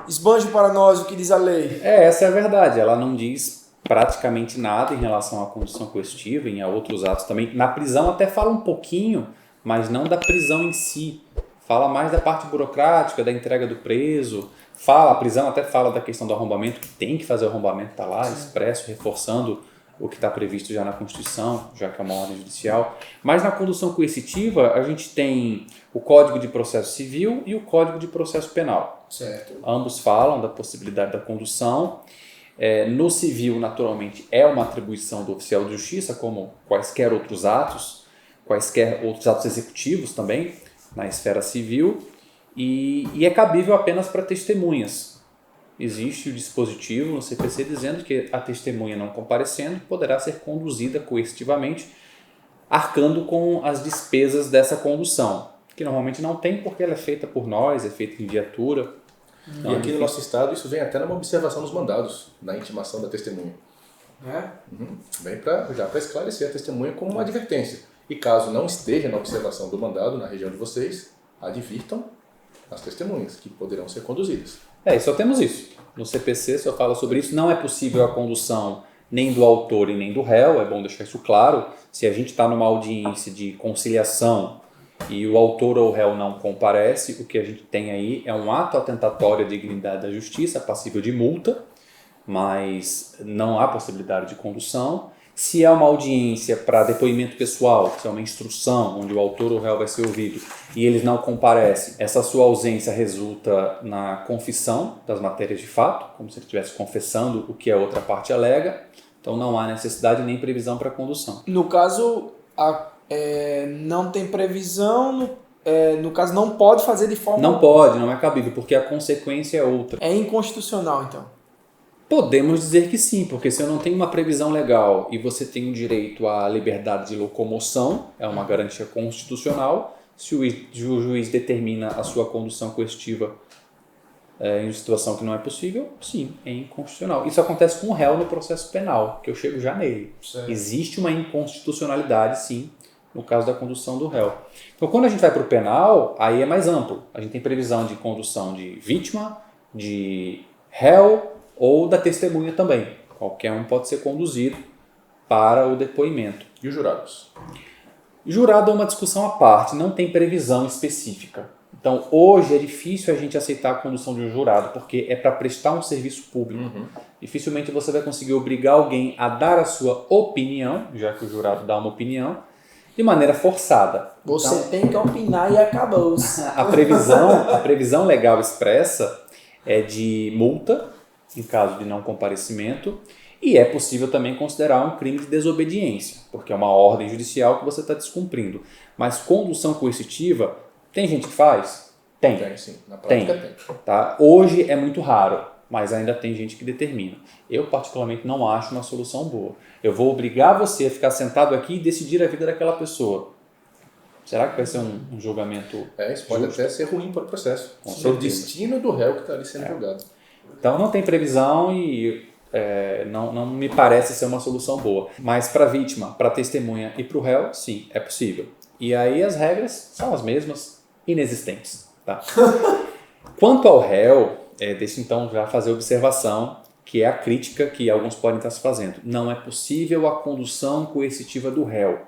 esbanje para nós o que diz a lei. Essa é a verdade. Ela não diz praticamente nada em relação à condução coercitiva e a outros atos também. Na prisão até fala um pouquinho, mas não da prisão em si. Fala mais da parte burocrática, da entrega do preso. A prisão até fala da questão do arrombamento, que tem que fazer o arrombamento, está lá expresso, reforçando o que está previsto já na Constituição, já que é uma ordem judicial. Mas na condução coercitiva, a gente tem o Código de Processo Civil e o Código de Processo Penal. Certo. Ambos falam da possibilidade da condução. No civil, naturalmente, é uma atribuição do oficial de justiça, como quaisquer outros atos executivos também, na esfera civil. E é cabível apenas para testemunhas. Existe o dispositivo no CPC dizendo que a testemunha não comparecendo poderá ser conduzida coercitivamente, arcando com as despesas dessa condução, que normalmente não tem porque ela é feita por nós, é feita em viatura. E aqui no nosso estado isso vem até numa observação dos mandados, na intimação da testemunha. Vem já para esclarecer a testemunha como uma advertência. E caso não esteja na observação do mandado na região de vocês, advirtam as testemunhas que poderão ser conduzidas. E só temos isso. No CPC só fala sobre isso. Não é possível a condução nem do autor e nem do réu, é bom deixar isso claro. Se a gente está numa audiência de conciliação e o autor ou o réu não comparece, o que a gente tem aí é um ato atentatório à dignidade da justiça, passível de multa, mas não há possibilidade de condução. Se é uma audiência para depoimento pessoal, se é uma instrução onde o autor ou o réu vai ser ouvido e eles não comparecem, essa sua ausência resulta na confissão das matérias de fato, como se ele estivesse confessando o que a outra parte alega, então não há necessidade nem previsão para condução. No caso, não tem previsão, no caso não pode fazer de forma... Não pode, não é cabível, porque a consequência é outra. É inconstitucional, então. Podemos dizer que sim, porque se eu não tenho uma previsão legal e você tem o direito à liberdade de locomoção, é uma garantia constitucional, se o juiz determina a sua condução coercitiva em situação que não é possível, sim, é inconstitucional. Isso acontece com o réu no processo penal, que eu chego já nele. Certo. Existe uma inconstitucionalidade, sim, no caso da condução do réu. Então, quando a gente vai para o penal, aí é mais amplo. A gente tem previsão de condução de vítima, de réu, ou da testemunha também. Qualquer um pode ser conduzido para o depoimento. E os jurados? Jurado é uma discussão à parte, não tem previsão específica. Então, hoje é difícil a gente aceitar a condução de um jurado, porque é para prestar um serviço público. Dificilmente você vai conseguir obrigar alguém a dar a sua opinião, já que o jurado dá uma opinião, de maneira forçada. Você então, tem que opinar e acabou. a previsão legal expressa é de multa, em caso de não comparecimento, e é possível também considerar um crime de desobediência, porque é uma ordem judicial que você está descumprindo. Mas condução coercitiva, tem gente que faz? Tem. Tem, sim. Na prática tem. Tá? Hoje é muito raro, mas ainda tem gente que determina. Eu, particularmente, não acho uma solução boa. Eu vou obrigar você a ficar sentado aqui e decidir a vida daquela pessoa. Será que vai ser um julgamento isso pode justo? até ser ruim para o processo. Com O certeza. destino do réu que está ali sendo julgado. Então não tem previsão e não me parece ser uma solução boa. Mas para a vítima, para a testemunha e para o réu, sim, é possível. E aí as regras são as mesmas, inexistentes. Tá? Quanto ao réu, deixa então já fazer a observação, que é a crítica que alguns podem estar se fazendo. Não é possível a condução coercitiva do réu.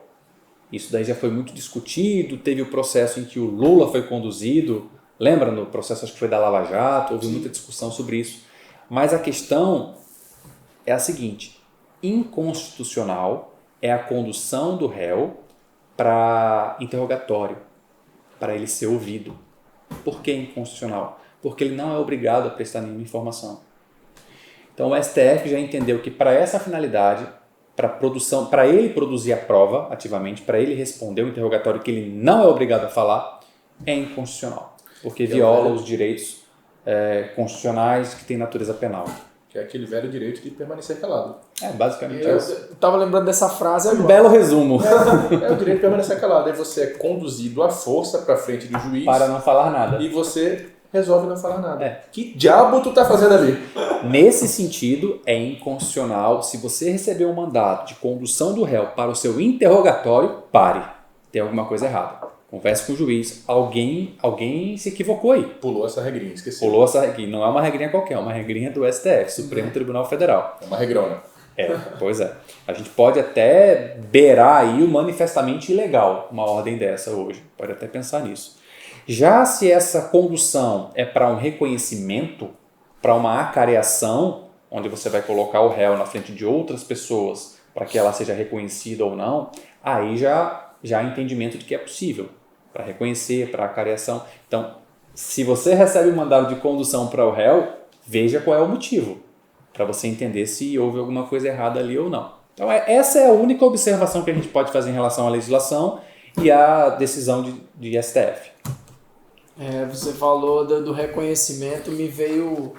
Isso daí já foi muito discutido, teve o processo em que o Lula foi conduzido, lembra no processo, acho que foi da Lava Jato, houve muita discussão sobre isso. Mas a questão é a seguinte, inconstitucional é a condução do réu para interrogatório, para ele ser ouvido. Por que inconstitucional? Porque ele não é obrigado a prestar nenhuma informação. Então o STF já entendeu que para essa finalidade, para ele produzir a prova ativamente, para ele responder o interrogatório que ele não é obrigado a falar, é inconstitucional, porque viola os direitos constitucionais que têm natureza penal. Que é aquele velho direito de permanecer calado. Basicamente Eu isso. estava lembrando dessa frase agora. Um belo resumo. É o direito de permanecer calado. Aí você é conduzido à força para frente do juiz. Para não falar nada. E você resolve não falar nada. Que diabo tu tá fazendo ali? Nesse sentido, é inconstitucional. Se você receber um mandato de condução do réu para o seu interrogatório, pare. Tem alguma coisa errada. Converse com o juiz. Alguém se equivocou aí. Pulou essa regrinha, esqueci. Pulou essa regrinha. Não é uma regrinha qualquer, é uma regrinha do STF, Supremo Tribunal Federal. É uma regrona. Pois é. A gente pode até beirar aí o manifestamente ilegal, uma ordem dessa hoje. Pode até pensar nisso. Já se essa condução é para um reconhecimento, para uma acareação, onde você vai colocar o réu na frente de outras pessoas para que ela seja reconhecida ou não, aí já há entendimento de que é possível, para reconhecer, para acareação. Então, se você recebe um mandado de condução para o réu, veja qual é o motivo, para você entender se houve alguma coisa errada ali ou não. Então, essa é a única observação que a gente pode fazer em relação à legislação e à decisão de STF. Você falou do reconhecimento, me veio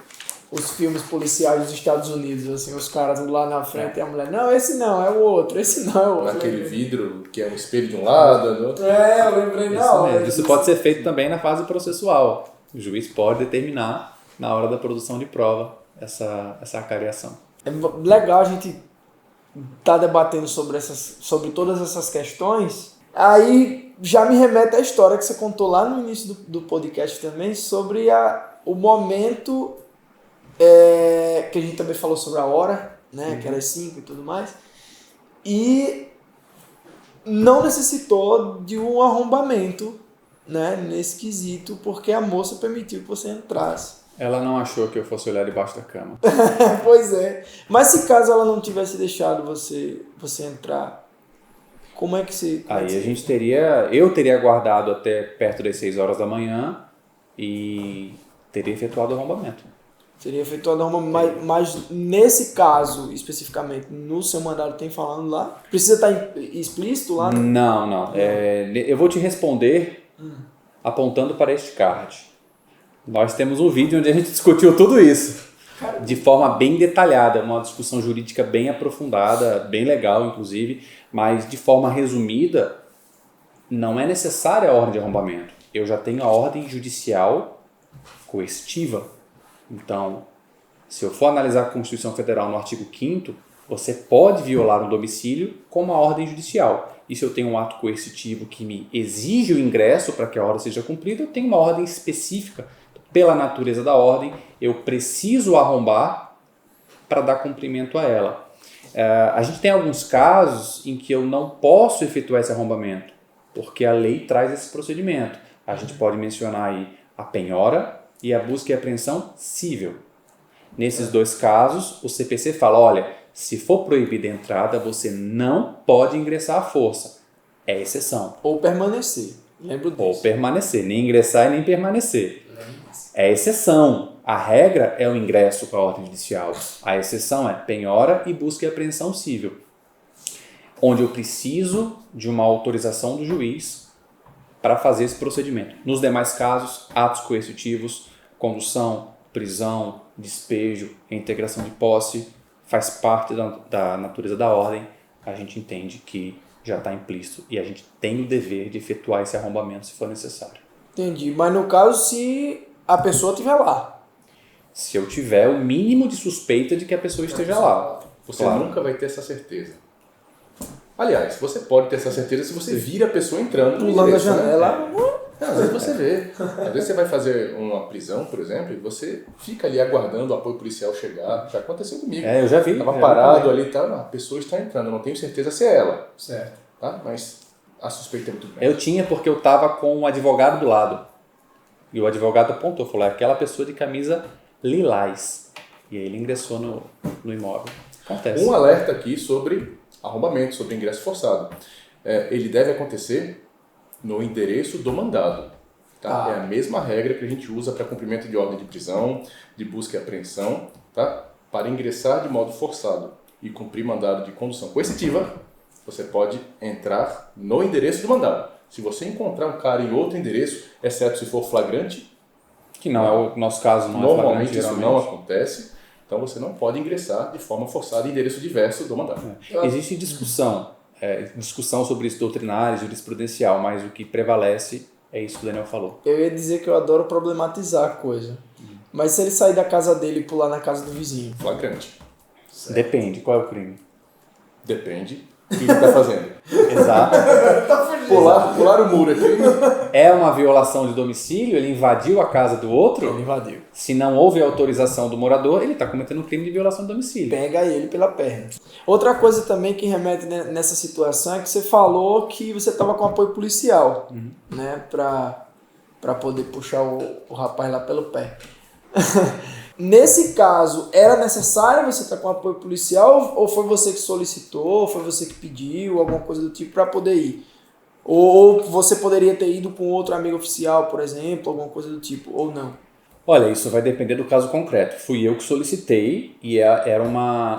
os filmes policiais dos Estados Unidos, assim, os caras lá na frente e a mulher, não, esse não, é o outro, esse não é o outro. Naquele vidro que é um espelho de um lado, do outro. Eu lembrei na hora. Isso pode ser feito também na fase processual. O juiz pode determinar, na hora da produção de prova, essa acareação. É legal a gente estar debatendo sobre todas essas questões. Aí já me remete à história que você contou lá no início do podcast também, sobre o momento que a gente também falou sobre a hora, né, que era 5 e tudo mais, e não necessitou de um arrombamento, né, nesse quesito, porque a moça permitiu que você entrasse. Ela não achou que eu fosse olhar debaixo da cama. Pois é. Mas se caso ela não tivesse deixado você entrar, como é que você... Eu teria aguardado até perto das 6 horas da manhã e teria efetuado o arrombamento. Seria efetuado mas nesse caso, especificamente, no seu mandado tem falando lá? Precisa estar explícito lá? Não. Eu vou te responder apontando para este card. Nós temos um vídeo onde a gente discutiu tudo isso. De forma bem detalhada, uma discussão jurídica bem aprofundada, bem legal, inclusive, mas de forma resumida, não é necessária a ordem de arrombamento. Eu já tenho a ordem judicial coercitiva. Então, se eu for analisar a Constituição Federal no artigo 5º, você pode violar um domicílio com uma ordem judicial. E se eu tenho um ato coercitivo que me exige o ingresso para que a ordem seja cumprida, eu tenho uma ordem específica. Pela natureza da ordem, eu preciso arrombar para dar cumprimento a ela. A gente tem alguns casos em que eu não posso efetuar esse arrombamento, porque a lei traz esse procedimento. A gente pode mencionar aí a penhora e a busca e apreensão cível. Nesses dois casos, o CPC fala, olha, se for proibida a entrada, você não pode ingressar à força. É exceção. Ou permanecer. Lembro disso. Ou permanecer, nem ingressar e nem permanecer. É exceção. A regra é o ingresso com a ordem judicial. A exceção é penhora e busca e apreensão cível, onde eu preciso de uma autorização do juiz para fazer esse procedimento. Nos demais casos, atos coercitivos, condução, prisão, despejo, reintegração de posse, faz parte da natureza da ordem, a gente entende que já está implícito e a gente tem o dever de efetuar esse arrombamento se for necessário. Entendi. Mas no caso, se a pessoa estiver lá. Se eu tiver o mínimo de suspeita de que a pessoa esteja lá. Você claro. nunca vai ter essa certeza. Aliás, você pode ter essa certeza se você vira a pessoa entrando no Pulando a endereço, né? janela. Às vezes você vê. Às vezes você vai fazer uma prisão, por exemplo, e você fica ali aguardando o apoio policial chegar. Já aconteceu comigo. Eu já vi. Estava parado ali e tal. Não, a pessoa está entrando. Eu não tenho certeza se é ela. Certo. Tá? Mas a suspeita é muito grande. Eu tinha porque eu estava com um advogado do lado. E o advogado apontou, falou, é aquela pessoa de camisa lilás. E aí ele ingressou no imóvel. Acontece. Um alerta aqui sobre arrombamento, sobre ingresso forçado. Ele deve acontecer no endereço do mandado. Tá? É a mesma regra que a gente usa para cumprimento de ordem de prisão, de busca e apreensão, tá? Para ingressar de modo forçado e cumprir mandado de condução coercitiva, você pode entrar no endereço do mandado. Se você encontrar um cara em outro endereço, exceto se for flagrante, que não é o nosso caso, não normalmente é isso não acontece, então você não pode ingressar de forma forçada em endereço diverso do mandado. Existe discussão sobre isso doutrinária, jurisprudencial, mas o que prevalece é isso que o Daniel falou. Eu ia dizer que eu adoro problematizar a coisa. Mas se ele sair da casa dele e pular na casa do vizinho? Flagrante. Certo. Depende, qual é o crime? Depende do que ele está fazendo. Exato. Pular o muro aqui. É uma violação de domicílio, ele invadiu a casa do outro. Ele invadiu. Se não houve autorização do morador, ele está cometendo um crime de violação de domicílio. Pega ele pela perna. Outra coisa também que remete nessa situação é que você falou que você estava com apoio policial, né? Pra poder puxar o rapaz lá pelo pé. Nesse caso, era necessário você estar com apoio policial ou foi você que solicitou, foi você que pediu, alguma coisa do tipo para poder ir? Ou você poderia ter ido com outro amigo oficial, por exemplo, alguma coisa do tipo, ou não? Olha, isso vai depender do caso concreto. Fui eu que solicitei e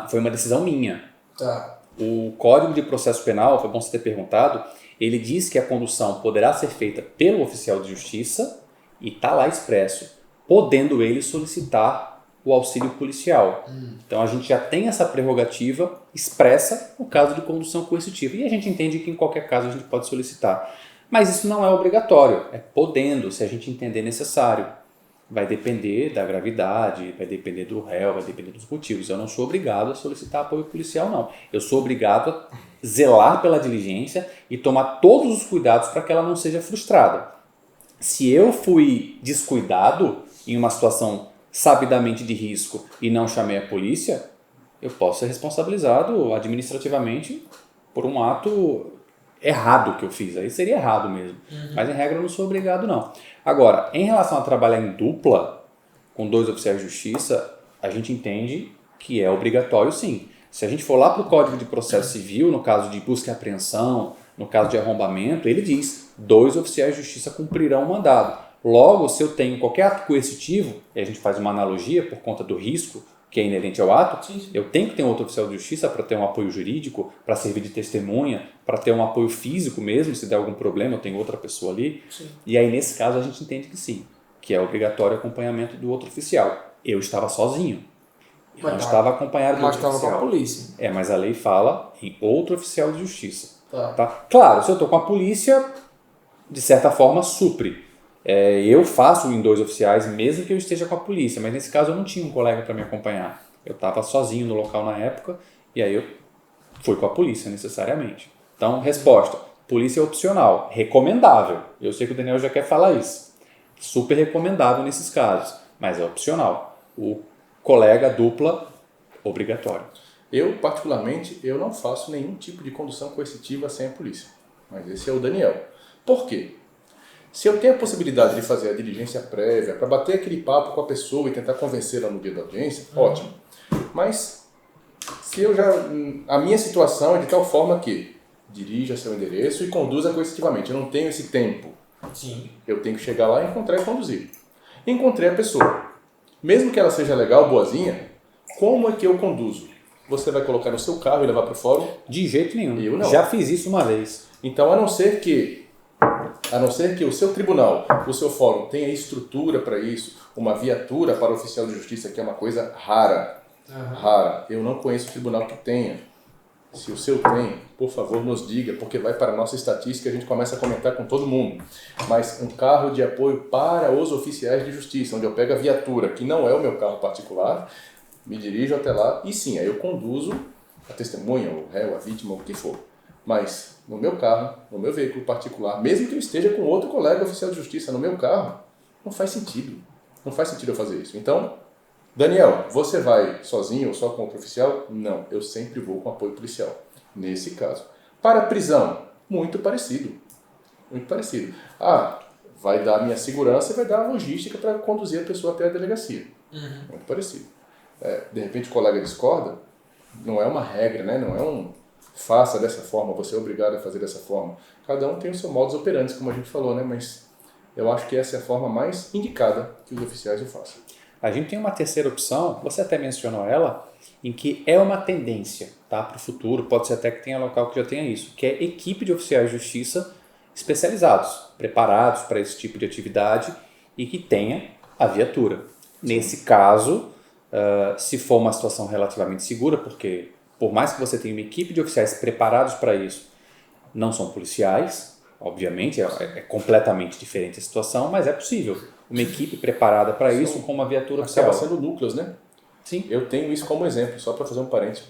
foi uma decisão minha. Tá. O Código de Processo Penal, foi bom você ter perguntado, ele diz que a condução poderá ser feita pelo oficial de justiça e está lá expresso, podendo ele solicitar o auxílio policial. Então a gente já tem essa prerrogativa expressa no caso de condução coercitiva. E a gente entende que em qualquer caso a gente pode solicitar. Mas isso não é obrigatório, é podendo, se a gente entender necessário. Vai depender da gravidade, vai depender do réu, vai depender dos motivos. Eu não sou obrigado a solicitar apoio policial, não. Eu sou obrigado a zelar pela diligência e tomar todos os cuidados para que ela não seja frustrada. Se eu fui descuidado em uma situação sabidamente de risco e não chamei a polícia, eu posso ser responsabilizado administrativamente por um ato errado que eu fiz. Aí seria errado mesmo. Mas em regra eu não sou obrigado, não. Agora, em relação a trabalhar em dupla com 2 oficiais de justiça, a gente entende que é obrigatório sim. Se a gente for lá para o Código de Processo Civil, no caso de busca e apreensão, no caso de arrombamento, ele diz 2 oficiais de justiça cumprirão o mandado. Logo, se eu tenho qualquer ato coercitivo, e a gente faz uma analogia por conta do risco que é inerente ao ato, eu tenho que ter um outro oficial de justiça para ter um apoio jurídico, para servir de testemunha, para ter um apoio físico mesmo, se der algum problema eu tenho outra pessoa ali. Sim. E aí nesse caso a gente entende que sim, que é obrigatório o acompanhamento do outro oficial. Eu estava sozinho, eu não estava acompanhado do Mas outro estava com a oficial. polícia. Mas a lei fala em outro oficial de justiça. Tá. Claro, se eu estou com a polícia, de certa forma supre. Eu faço em 2 oficiais mesmo que eu esteja com a polícia, mas nesse caso eu não tinha um colega para me acompanhar. Eu estava sozinho no local na época e aí eu fui com a polícia necessariamente. Então, resposta, polícia é opcional, recomendável. Eu sei que o Daniel já quer falar isso. Super recomendável nesses casos, mas é opcional. O colega dupla, obrigatório. Eu, particularmente, eu não faço nenhum tipo de condução coercitiva sem a polícia. Mas esse é o Daniel. Por quê? Se eu tenho a possibilidade de fazer a diligência prévia para bater aquele papo com a pessoa e tentar convencê-la no dia da audiência, ótimo. Mas se a minha situação é de tal forma que dirija seu endereço e conduza coercitivamente, eu não tenho esse tempo. Sim. Eu tenho que chegar lá, encontrar e conduzir. Encontrei a pessoa. Mesmo que ela seja legal, boazinha, como é que eu conduzo? Você vai colocar no seu carro e levar para o fórum? De jeito nenhum. Eu não. Já fiz isso uma vez. Então, a não ser que o seu tribunal, o seu fórum tenha estrutura para isso, uma viatura para o oficial de justiça, que é uma coisa rara. Rara. Eu não conheço o tribunal que tenha. Se o seu tem, por favor, nos diga, porque vai para a nossa estatística e a gente começa a comentar com todo mundo. Mas um carro de apoio para os oficiais de justiça, onde eu pego a viatura, que não é o meu carro particular, me dirijo até lá e sim, aí eu conduzo a testemunha, o réu, a vítima, o que for. Mas no meu carro, no meu veículo particular, mesmo que eu esteja com outro colega oficial de justiça no meu carro, não faz sentido. Não faz sentido eu fazer isso. Então, Daniel, você vai sozinho ou só com outro oficial? Não, eu sempre vou com apoio policial. Nesse caso. Para a prisão, muito parecido. Muito parecido. Vai dar a minha segurança e vai dar a logística para conduzir a pessoa até a delegacia. Muito parecido. De repente o colega discorda, não é uma regra, né? Não é faça dessa forma, você é obrigado a fazer dessa forma. Cada um tem o seu modus operandi, como a gente falou, né? Mas eu acho que essa é a forma mais indicada que os oficiais o façam. A gente tem uma terceira opção, você até mencionou ela, em que é uma tendência, tá, para o futuro, pode ser até que tenha local que já tenha isso, que é equipe de oficiais de justiça especializados, preparados para esse tipo de atividade e que tenha a viatura. Nesse caso, se for uma situação relativamente segura, porque por mais que você tenha uma equipe de oficiais preparados para isso, não são policiais, obviamente, é completamente diferente a situação, mas é possível. Uma equipe preparada para isso com uma viatura oficial. Acaba sendo núcleos, né? Sim. Eu tenho isso como exemplo, só para fazer um parênteses.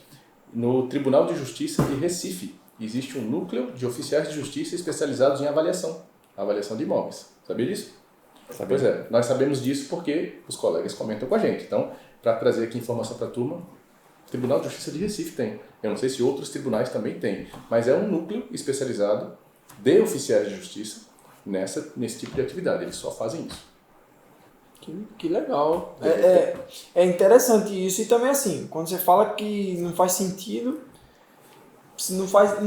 No Tribunal de Justiça de Recife, existe um núcleo de oficiais de justiça especializados em avaliação de imóveis. Sabia disso? Sabia. Pois é, nós sabemos disso porque os colegas comentam com a gente. Então, para trazer aqui informação para a turma, o Tribunal de Justiça de Recife tem. Eu não sei se outros tribunais também têm, mas é um núcleo especializado de oficiais de justiça nesse tipo de atividade. Eles só fazem isso. Que legal. É interessante isso. E também assim, quando você fala que não faz sentido, se não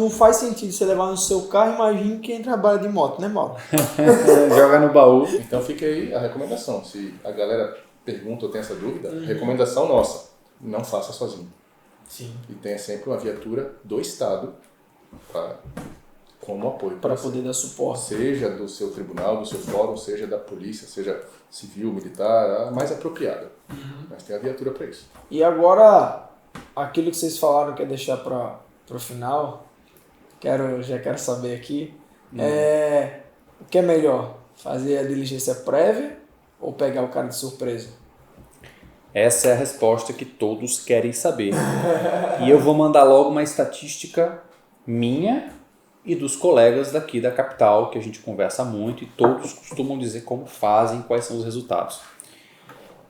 faz sentido você levar no seu carro, imagine quem trabalha de moto, né, Mauro? Joga no baú. Então fica aí a recomendação. Se a galera pergunta ou tem essa dúvida, recomendação nossa, não faça sozinho. Sim. E tenha sempre uma viatura do Estado como apoio. Para poder dar suporte. Seja do seu tribunal, do seu fórum, seja da polícia, seja civil, militar, a mais apropriada. Mas tem a viatura para isso. E agora, aquilo que vocês falaram que é deixar para o final, já quero saber aqui, o que é melhor? Fazer a diligência prévia ou pegar o cara de surpresa? Essa é a resposta que todos querem saber. E eu vou mandar logo uma estatística minha e dos colegas daqui da capital, que a gente conversa muito e todos costumam dizer como fazem, quais são os resultados.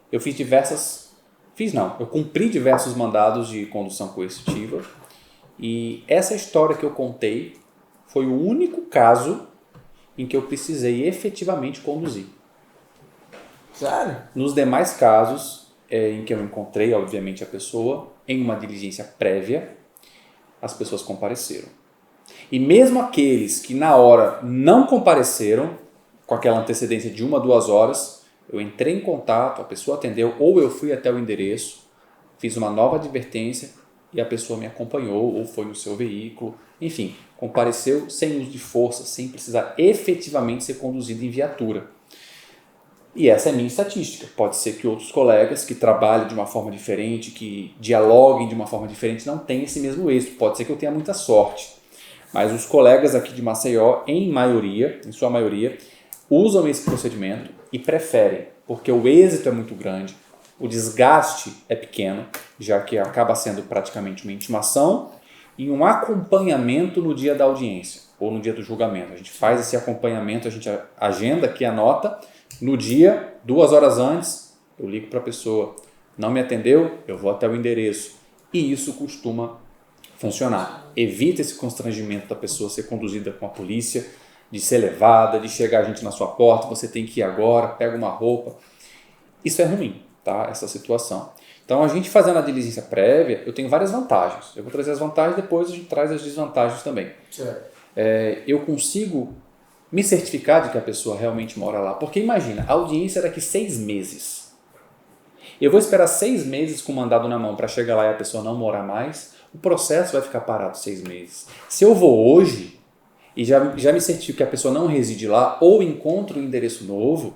Eu cumpri diversos mandados de condução coercitiva e essa história que eu contei foi o único caso em que eu precisei efetivamente conduzir. Sério? Nos demais casos em que eu encontrei, obviamente, a pessoa, em uma diligência prévia, as pessoas compareceram. E mesmo aqueles que na hora não compareceram, com aquela antecedência de 1 a 2 horas, eu entrei em contato, a pessoa atendeu, ou eu fui até o endereço, fiz uma nova advertência e a pessoa me acompanhou ou foi no seu veículo, enfim, compareceu sem uso de força, sem precisar efetivamente ser conduzido em viatura. E essa é a minha estatística. Pode ser que outros colegas que trabalhem de uma forma diferente, que dialoguem de uma forma diferente, não tenham esse mesmo êxito. Pode ser que eu tenha muita sorte. Mas os colegas aqui de Maceió, em sua maioria, usam esse procedimento e preferem, porque o êxito é muito grande, o desgaste é pequeno, já que acaba sendo praticamente uma intimação e um acompanhamento no dia da audiência ou no dia do julgamento. A gente faz esse acompanhamento, a gente agenda aqui a nota, no dia, 2 horas antes, eu ligo para a pessoa, não me atendeu, eu vou até o endereço e isso costuma funcionar. Evita esse constrangimento da pessoa ser conduzida com a polícia, de ser levada, de chegar a gente na sua porta, você tem que ir agora, pega uma roupa. Isso é ruim, tá? Essa situação. Então, a gente fazendo a diligência prévia, eu tenho várias vantagens. Eu vou trazer as vantagens, depois a gente traz as desvantagens também. Eu consigo me certificar de que a pessoa realmente mora lá. Porque imagina, a audiência é daqui 6 meses. Eu vou esperar 6 meses com o mandado na mão para chegar lá e a pessoa não morar mais, o processo vai ficar parado 6 meses. Se eu vou hoje e já me certifico que a pessoa não reside lá ou encontro um endereço novo,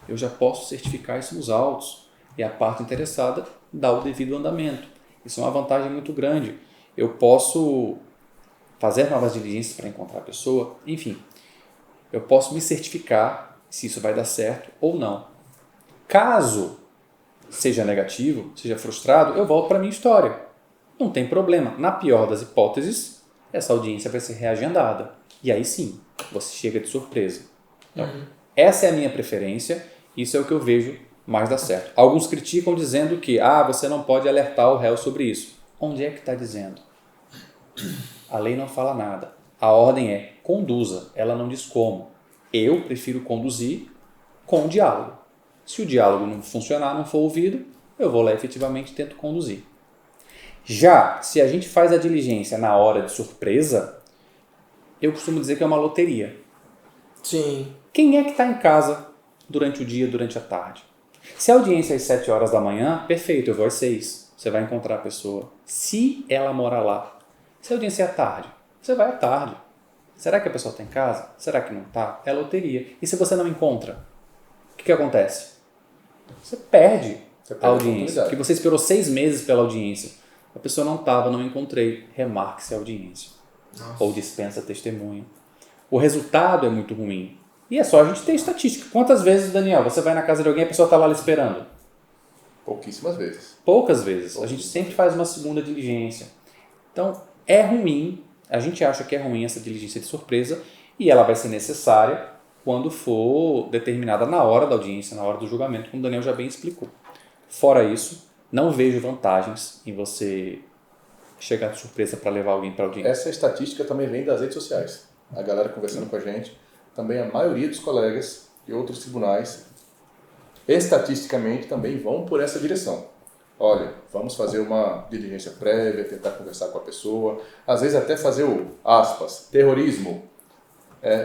eu já posso certificar isso nos autos. E a parte interessada dá o devido andamento. Isso é uma vantagem muito grande. Eu posso fazer novas diligências para encontrar a pessoa, enfim. Eu posso me certificar se isso vai dar certo ou não. Caso seja negativo, seja frustrado, eu volto para a minha história. Não tem problema. Na pior das hipóteses, essa audiência vai ser reagendada. E aí sim, você chega de surpresa. Então, essa é a minha preferência, isso é o que eu vejo mais dar certo. Alguns criticam dizendo que você não pode alertar o réu sobre isso. Onde é que está dizendo? A lei não fala nada. A ordem é conduza, ela não diz como. Eu prefiro conduzir com o diálogo. Se o diálogo não funcionar, não for ouvido, eu vou lá e efetivamente tento conduzir. Já, se a gente faz a diligência na hora de surpresa, eu costumo dizer que é uma loteria. Sim. Quem é que está em casa durante o dia, durante a tarde? Se a audiência é às 7 horas da manhã, perfeito, eu vou às 6. Você vai encontrar a pessoa. Se ela mora lá. Se a audiência é à tarde, você vai à tarde. Será que a pessoa está em casa? Será que não está? É loteria. E se você não encontra? O que acontece? Você perde a audiência. Porque você esperou 6 meses pela audiência. A pessoa não estava, não encontrei. Remarque-se a audiência. Nossa. Ou dispensa testemunho. O resultado é muito ruim. E é só a gente ter estatística. Quantas vezes, Daniel, você vai na casa de alguém e a pessoa está lá esperando? Pouquíssimas vezes. Poucas vezes. A gente sempre faz uma segunda diligência. Então, é ruim. A gente acha que é ruim essa diligência de surpresa e ela vai ser necessária quando for determinada na hora da audiência, na hora do julgamento, como o Daniel já bem explicou. Fora isso, não vejo vantagens em você chegar de surpresa para levar alguém para a audiência. Essa estatística também vem das redes sociais. A galera conversando com a gente, também a maioria dos colegas de outros tribunais, estatisticamente também vão por essa direção. Olha, vamos fazer uma diligência prévia, tentar conversar com a pessoa, às vezes até fazer o, aspas, terrorismo,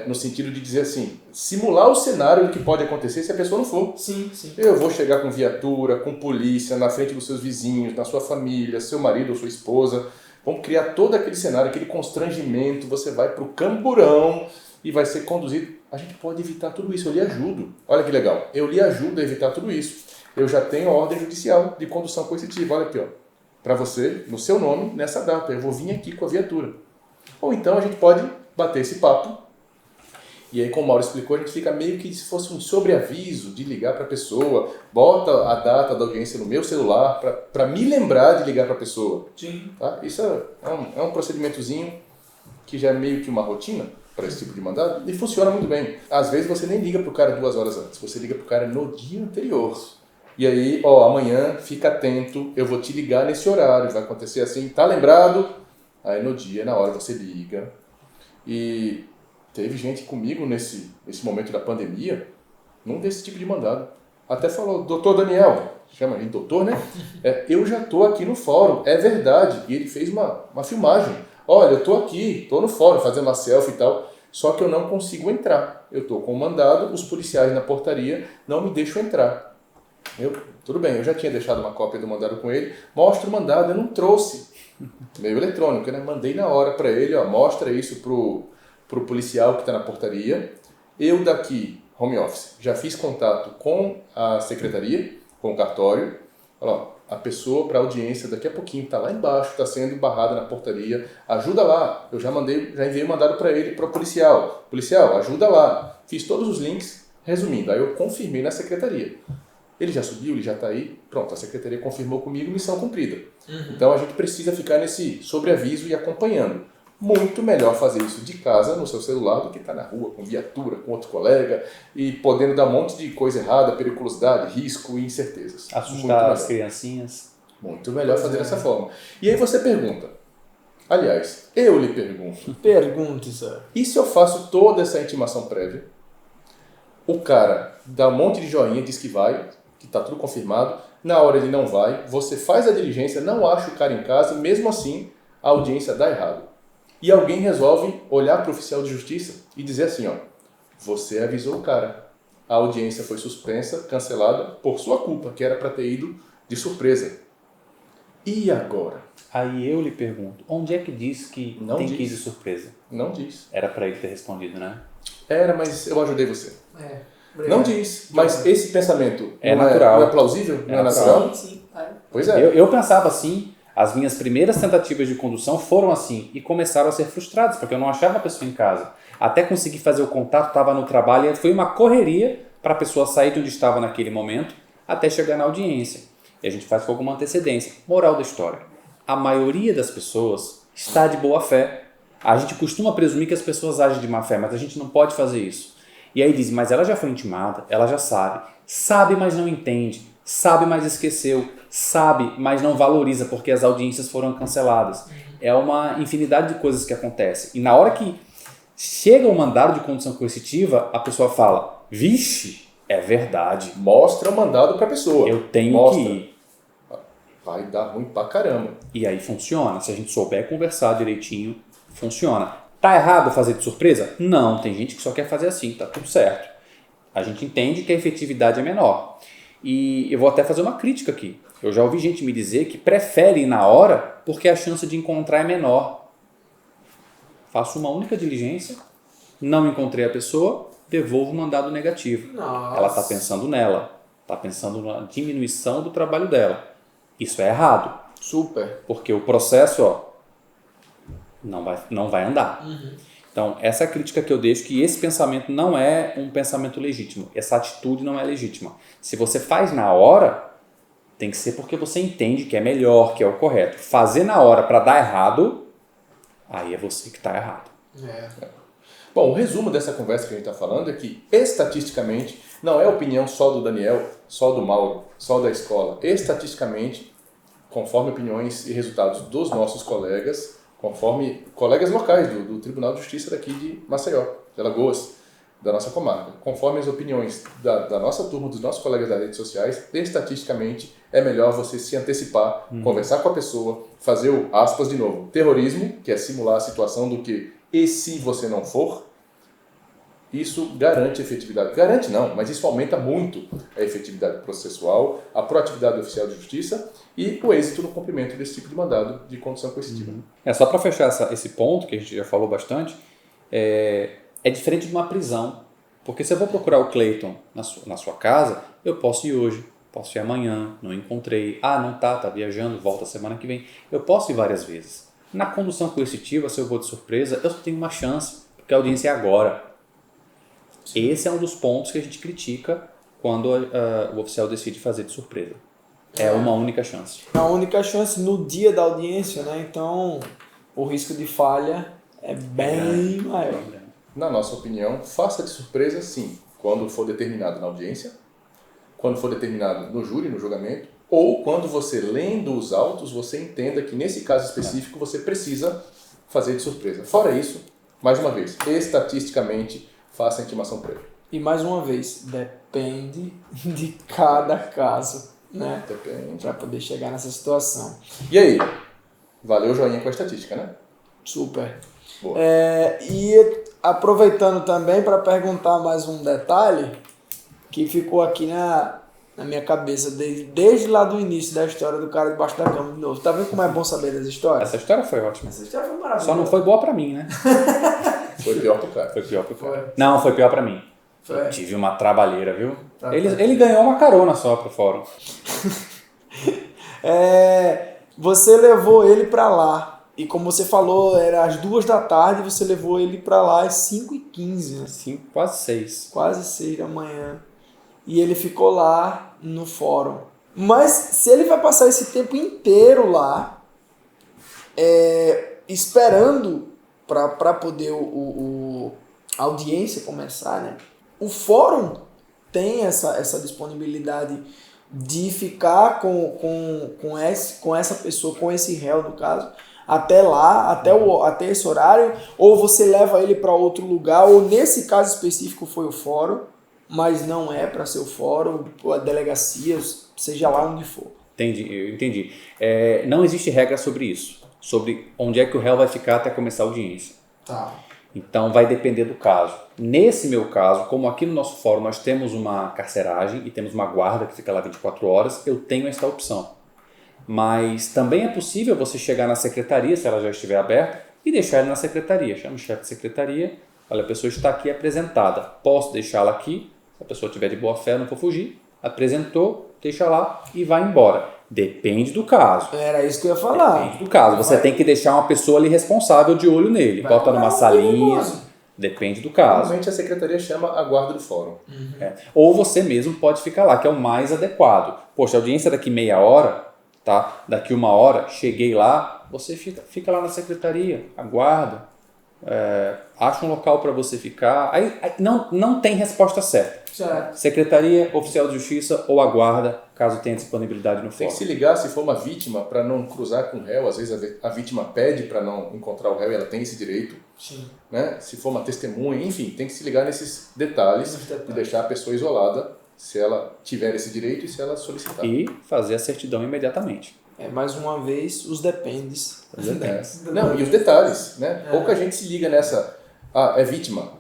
no sentido de dizer assim, simular o cenário do que pode acontecer se a pessoa não for. Sim, sim. Eu vou chegar com viatura, com polícia, na frente dos seus vizinhos, na sua família, seu marido ou sua esposa, vamos criar todo aquele cenário, aquele constrangimento, você vai para o camburão e vai ser conduzido. A gente pode evitar tudo isso, eu lhe ajudo. Olha que legal, eu lhe ajudo a evitar tudo isso. Eu já tenho a ordem judicial de condução coercitiva, olha aqui, ó, para você, no seu nome, nessa data, eu vou vir aqui com a viatura. Ou então a gente pode bater esse papo, e aí como o Mauro explicou, a gente fica meio que se fosse um sobreaviso de ligar para a pessoa, bota a data da audiência no meu celular para me lembrar de ligar para a pessoa. Sim. Tá? Isso é um procedimentozinho que já é meio que uma rotina para esse tipo de mandado e funciona muito bem. Às vezes você nem liga para o cara 2 horas antes, você liga para o cara no dia anterior. E aí, amanhã fica atento, eu vou te ligar nesse horário, vai acontecer assim, tá lembrado? Aí no dia, na hora você liga. E teve gente comigo nesse momento da pandemia, num desse tipo de mandado. Até falou, doutor Daniel, chama a gente doutor, né? Eu já tô aqui no fórum, é verdade. E ele fez uma filmagem. Olha, eu tô aqui, tô no fórum, fazendo uma selfie e tal, só que eu não consigo entrar. Eu tô com o mandado, os policiais na portaria não me deixam entrar. Tudo bem, eu já tinha deixado uma cópia do mandado com ele, mostra o mandado, eu não trouxe. Meio eletrônico, né? Mandei na hora para ele, mostra isso pro policial que está na portaria. Eu daqui, home office, já fiz contato com a secretaria, com o cartório. A pessoa para audiência daqui a pouquinho está lá embaixo, está sendo barrada na portaria, ajuda lá. Eu já enviei o mandado para ele, para o policial. Policial, ajuda lá. Fiz todos os links, resumindo, aí eu confirmei na secretaria. Ele já subiu, ele já está aí, pronto, a secretaria confirmou comigo, missão cumprida. Então a gente precisa ficar nesse sobreaviso e acompanhando. Muito melhor fazer isso de casa, no seu celular, do que estar na rua, com viatura, com outro colega, e podendo dar um monte de coisa errada, periculosidade, risco e incertezas. Assustar as criancinhas. Muito melhor fazer dessa forma. E aí você pergunta, aliás, eu lhe pergunto. Pergunte, senhor. E se eu faço toda essa intimação prévia, o cara dá um monte de joinha, diz que vai, que está tudo confirmado, na hora ele não vai, você faz a diligência, não acha o cara em casa, e mesmo assim a audiência dá errado. E alguém resolve olhar para o oficial de justiça e dizer assim, você avisou o cara, a audiência foi suspensa, cancelada por sua culpa, que era para ter ido de surpresa. E agora? Aí eu lhe pergunto, onde é que diz que Não tem diz. que ir de surpresa? Não diz. Era para ele ter respondido, né? Era, mas eu ajudei você. Obrigado. Não diz, mas esse pensamento É não natural. não é plausível? Não é natural? Sim. Pois é. Eu pensava assim, as minhas primeiras tentativas de condução foram assim e começaram a ser frustradas, porque eu não achava a pessoa em casa. Até conseguir fazer o contato, estava no trabalho, e foi uma correria para a pessoa sair de onde estava naquele momento até chegar na audiência. E a gente faz com alguma antecedência. Moral da história. A maioria das pessoas está de boa fé. A gente costuma presumir que as pessoas agem de má fé, mas a gente não pode fazer isso. E aí diz, mas ela já foi intimada, ela já sabe. Sabe, mas não entende. Sabe, mas esqueceu. Sabe, mas não valoriza porque as audiências foram canceladas. É uma infinidade de coisas que acontecem. E na hora que chega o mandado de condução coercitiva, a pessoa fala, vixe, é verdade. Mostra o mandado para a pessoa. Eu tenho Mostra. que ir. Vai dar ruim pra caramba. E aí funciona. Se a gente souber conversar direitinho, funciona. Tá errado fazer de surpresa? Não, tem gente que só quer fazer assim, tá tudo certo. A gente entende que a efetividade é menor. E eu vou até fazer uma crítica aqui. Eu já ouvi gente me dizer que prefere ir na hora porque a chance de encontrar é menor. Faço uma única diligência, não encontrei a pessoa, devolvo o mandado negativo. Nossa. Ela está pensando nela, está pensando na diminuição do trabalho dela. Isso é errado, Super. porque o processo não vai andar. Então, essa é a crítica que eu deixo, que esse pensamento não é um pensamento legítimo. Essa atitude não é legítima. Se você faz na hora, tem que ser porque você entende que é melhor, que é o correto. Fazer na hora para dar errado, aí é você que está errado. Bom, o resumo dessa conversa que a gente está falando é que, estatisticamente, não é opinião só do Daniel, só do Mauro, só da escola. Estatisticamente, conforme opiniões e resultados dos nossos colegas, conforme colegas locais do Tribunal de Justiça daqui de Maceió, de Alagoas, da nossa comarca, conforme as opiniões da nossa turma, dos nossos colegas das redes sociais, estatisticamente é melhor você se antecipar, conversar com a pessoa, fazer o, aspas de novo, terrorismo, que é simular a situação do que, e se você não for, isso garante efetividade. Garante não, mas isso aumenta muito a efetividade processual, a proatividade do oficial de justiça e o êxito no cumprimento desse tipo de mandado de condução coercitiva. Só para fechar esse ponto, que a gente já falou bastante, é diferente de uma prisão. Porque se eu vou procurar o Cleiton na sua casa, eu posso ir hoje, posso ir amanhã, não encontrei, não tá viajando, volta semana que vem. Eu posso ir várias vezes. Na condução coercitiva, se eu vou de surpresa, eu só tenho uma chance, porque a audiência é agora. Esse é um dos pontos que a gente critica quando o oficial decide fazer de surpresa. É uma única chance. É a única chance no dia da audiência, né? Então, o risco de falha é bem maior. Na nossa opinião, faça de surpresa sim, quando for determinado na audiência, quando for determinado no júri, no julgamento, ou quando você, lendo os autos, você entenda que nesse caso específico você precisa fazer de surpresa. Fora isso, mais uma vez, estatisticamente, faça a intimação prévia. E mais uma vez, depende de cada caso, né? Depende. Para poder chegar nessa situação. E aí? Valeu o joinha com a estatística, né? Super. Boa. E aproveitando também para perguntar mais um detalhe que ficou aqui na minha cabeça desde lá do início da história do cara debaixo da cama de novo. Tá vendo como é bom saber das histórias? Essa história foi ótima. Essa história foi maravilhosa. Só não foi boa pra mim, né? Foi pior pro cara. Foi pior pro cara. Foi. Não, foi pior pra mim. Foi. Eu tive uma trabalheira, viu? Tá. Ele ganhou uma carona só pro fórum. Você levou ele para lá. E como você falou, era às 2 da tarde, você levou ele para lá às 5h15, né? 5, quase 6. Quase 6 da manhã. E ele ficou lá no fórum. Mas se ele vai passar esse tempo inteiro lá, esperando para poder a audiência começar, né? O fórum tem essa disponibilidade de ficar com essa pessoa, com esse réu, no caso, até lá, até esse horário, ou você leva ele para outro lugar, ou nesse caso específico foi o fórum, mas não é para ser o fórum, a delegacia, seja lá onde for. Eu entendi. Não existe regra sobre isso, sobre onde é que o réu vai ficar até começar a audiência. Tá. Então vai depender do caso. Nesse meu caso, como aqui no nosso fórum nós temos uma carceragem e temos uma guarda que fica lá 24 horas, eu tenho essa opção. Mas também é possível você chegar na secretaria, se ela já estiver aberta, e deixar ele na secretaria. Chama o chefe de secretaria, olha, a pessoa está aqui apresentada, posso deixá-la aqui, se a pessoa tiver de boa fé, não for fugir, apresentou, deixa lá e vai embora. Depende do caso. Era isso que eu ia falar. Depende do caso. Você tem que deixar uma pessoa ali responsável de olho nele. Bota numa salinha. Depende do caso. Normalmente a secretaria chama a guarda do fórum. Ou você mesmo pode ficar lá, que é o mais adequado. Poxa, a audiência daqui meia hora, tá? Daqui 1 hora, cheguei lá, você fica lá na secretaria, aguarda. acha um local para você ficar. Aí não tem resposta certa. Certo. Secretaria Oficial de Justiça ou a guarda, caso tenha disponibilidade no Tem fórum. que se ligar se for uma vítima para não cruzar com o réu. Às vezes a vítima pede para não encontrar o réu e ela tem esse direito. Sim. Né? Se for uma testemunha, enfim, tem que se ligar nesses detalhes e deixar a pessoa isolada se ela tiver esse direito e se ela solicitar. E fazer a certidão imediatamente. Mais uma vez, os dependes. Não, e os detalhes, né? Pouca gente se liga nessa. É vítima.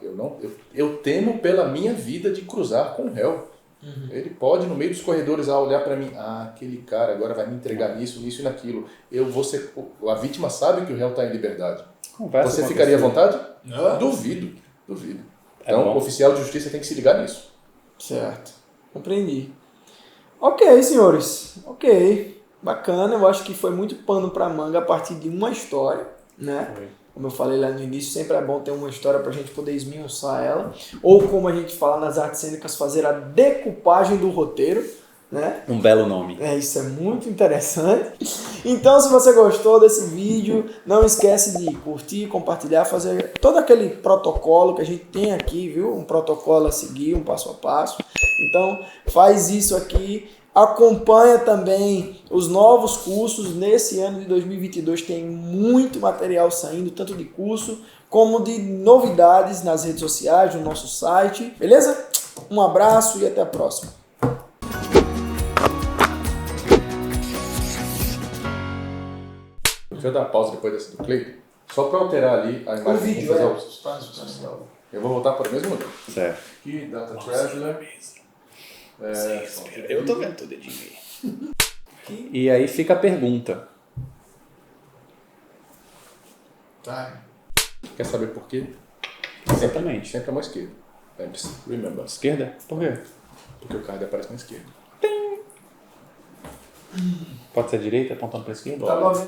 Eu temo pela minha vida de cruzar com o réu. Ele pode, no meio dos corredores, olhar para mim, aquele cara agora vai me entregar nisso, nisso e naquilo. A vítima sabe que o réu está em liberdade. Conversa Você com a ficaria à pessoa. vontade? Não. Duvido. É Então, bom. o oficial de justiça tem que se ligar nisso. Certo. Compreendi. Ok, senhores. Ok. Bacana. Eu acho que foi muito pano pra manga a partir de uma história, né? Foi. Como eu falei lá no início, sempre é bom ter uma história pra gente poder esmiuçar ela. Ou como a gente fala nas artes cênicas, fazer a decupagem do roteiro, né? Um belo nome. Isso é muito interessante. Então, se você gostou desse vídeo, não esquece de curtir, compartilhar, fazer todo aquele protocolo que a gente tem aqui, viu? Um protocolo a seguir, um passo a passo. Então, faz isso aqui. Acompanha também os novos cursos. Nesse ano de 2022 tem muito material saindo, tanto de curso como de novidades nas redes sociais, no nosso site. Beleza? Um abraço e até a próxima. Deixa eu dar uma pausa depois dessa do Cleiton. Só para alterar ali a imagem. O vídeo, Vamos fazer Eu vou voltar para o mesmo lugar. Certo. Aqui, Data Traveler. Eu tô vendo teu dedinho aí. E aí fica a pergunta. Tá. Quer saber por quê? Exatamente. Sempre a mão esquerda. Lembre-se. Remember. Esquerda? Por quê? Porque o card aparece na esquerda. Pode ser a direita, apontando para a esquerda? Tá bom.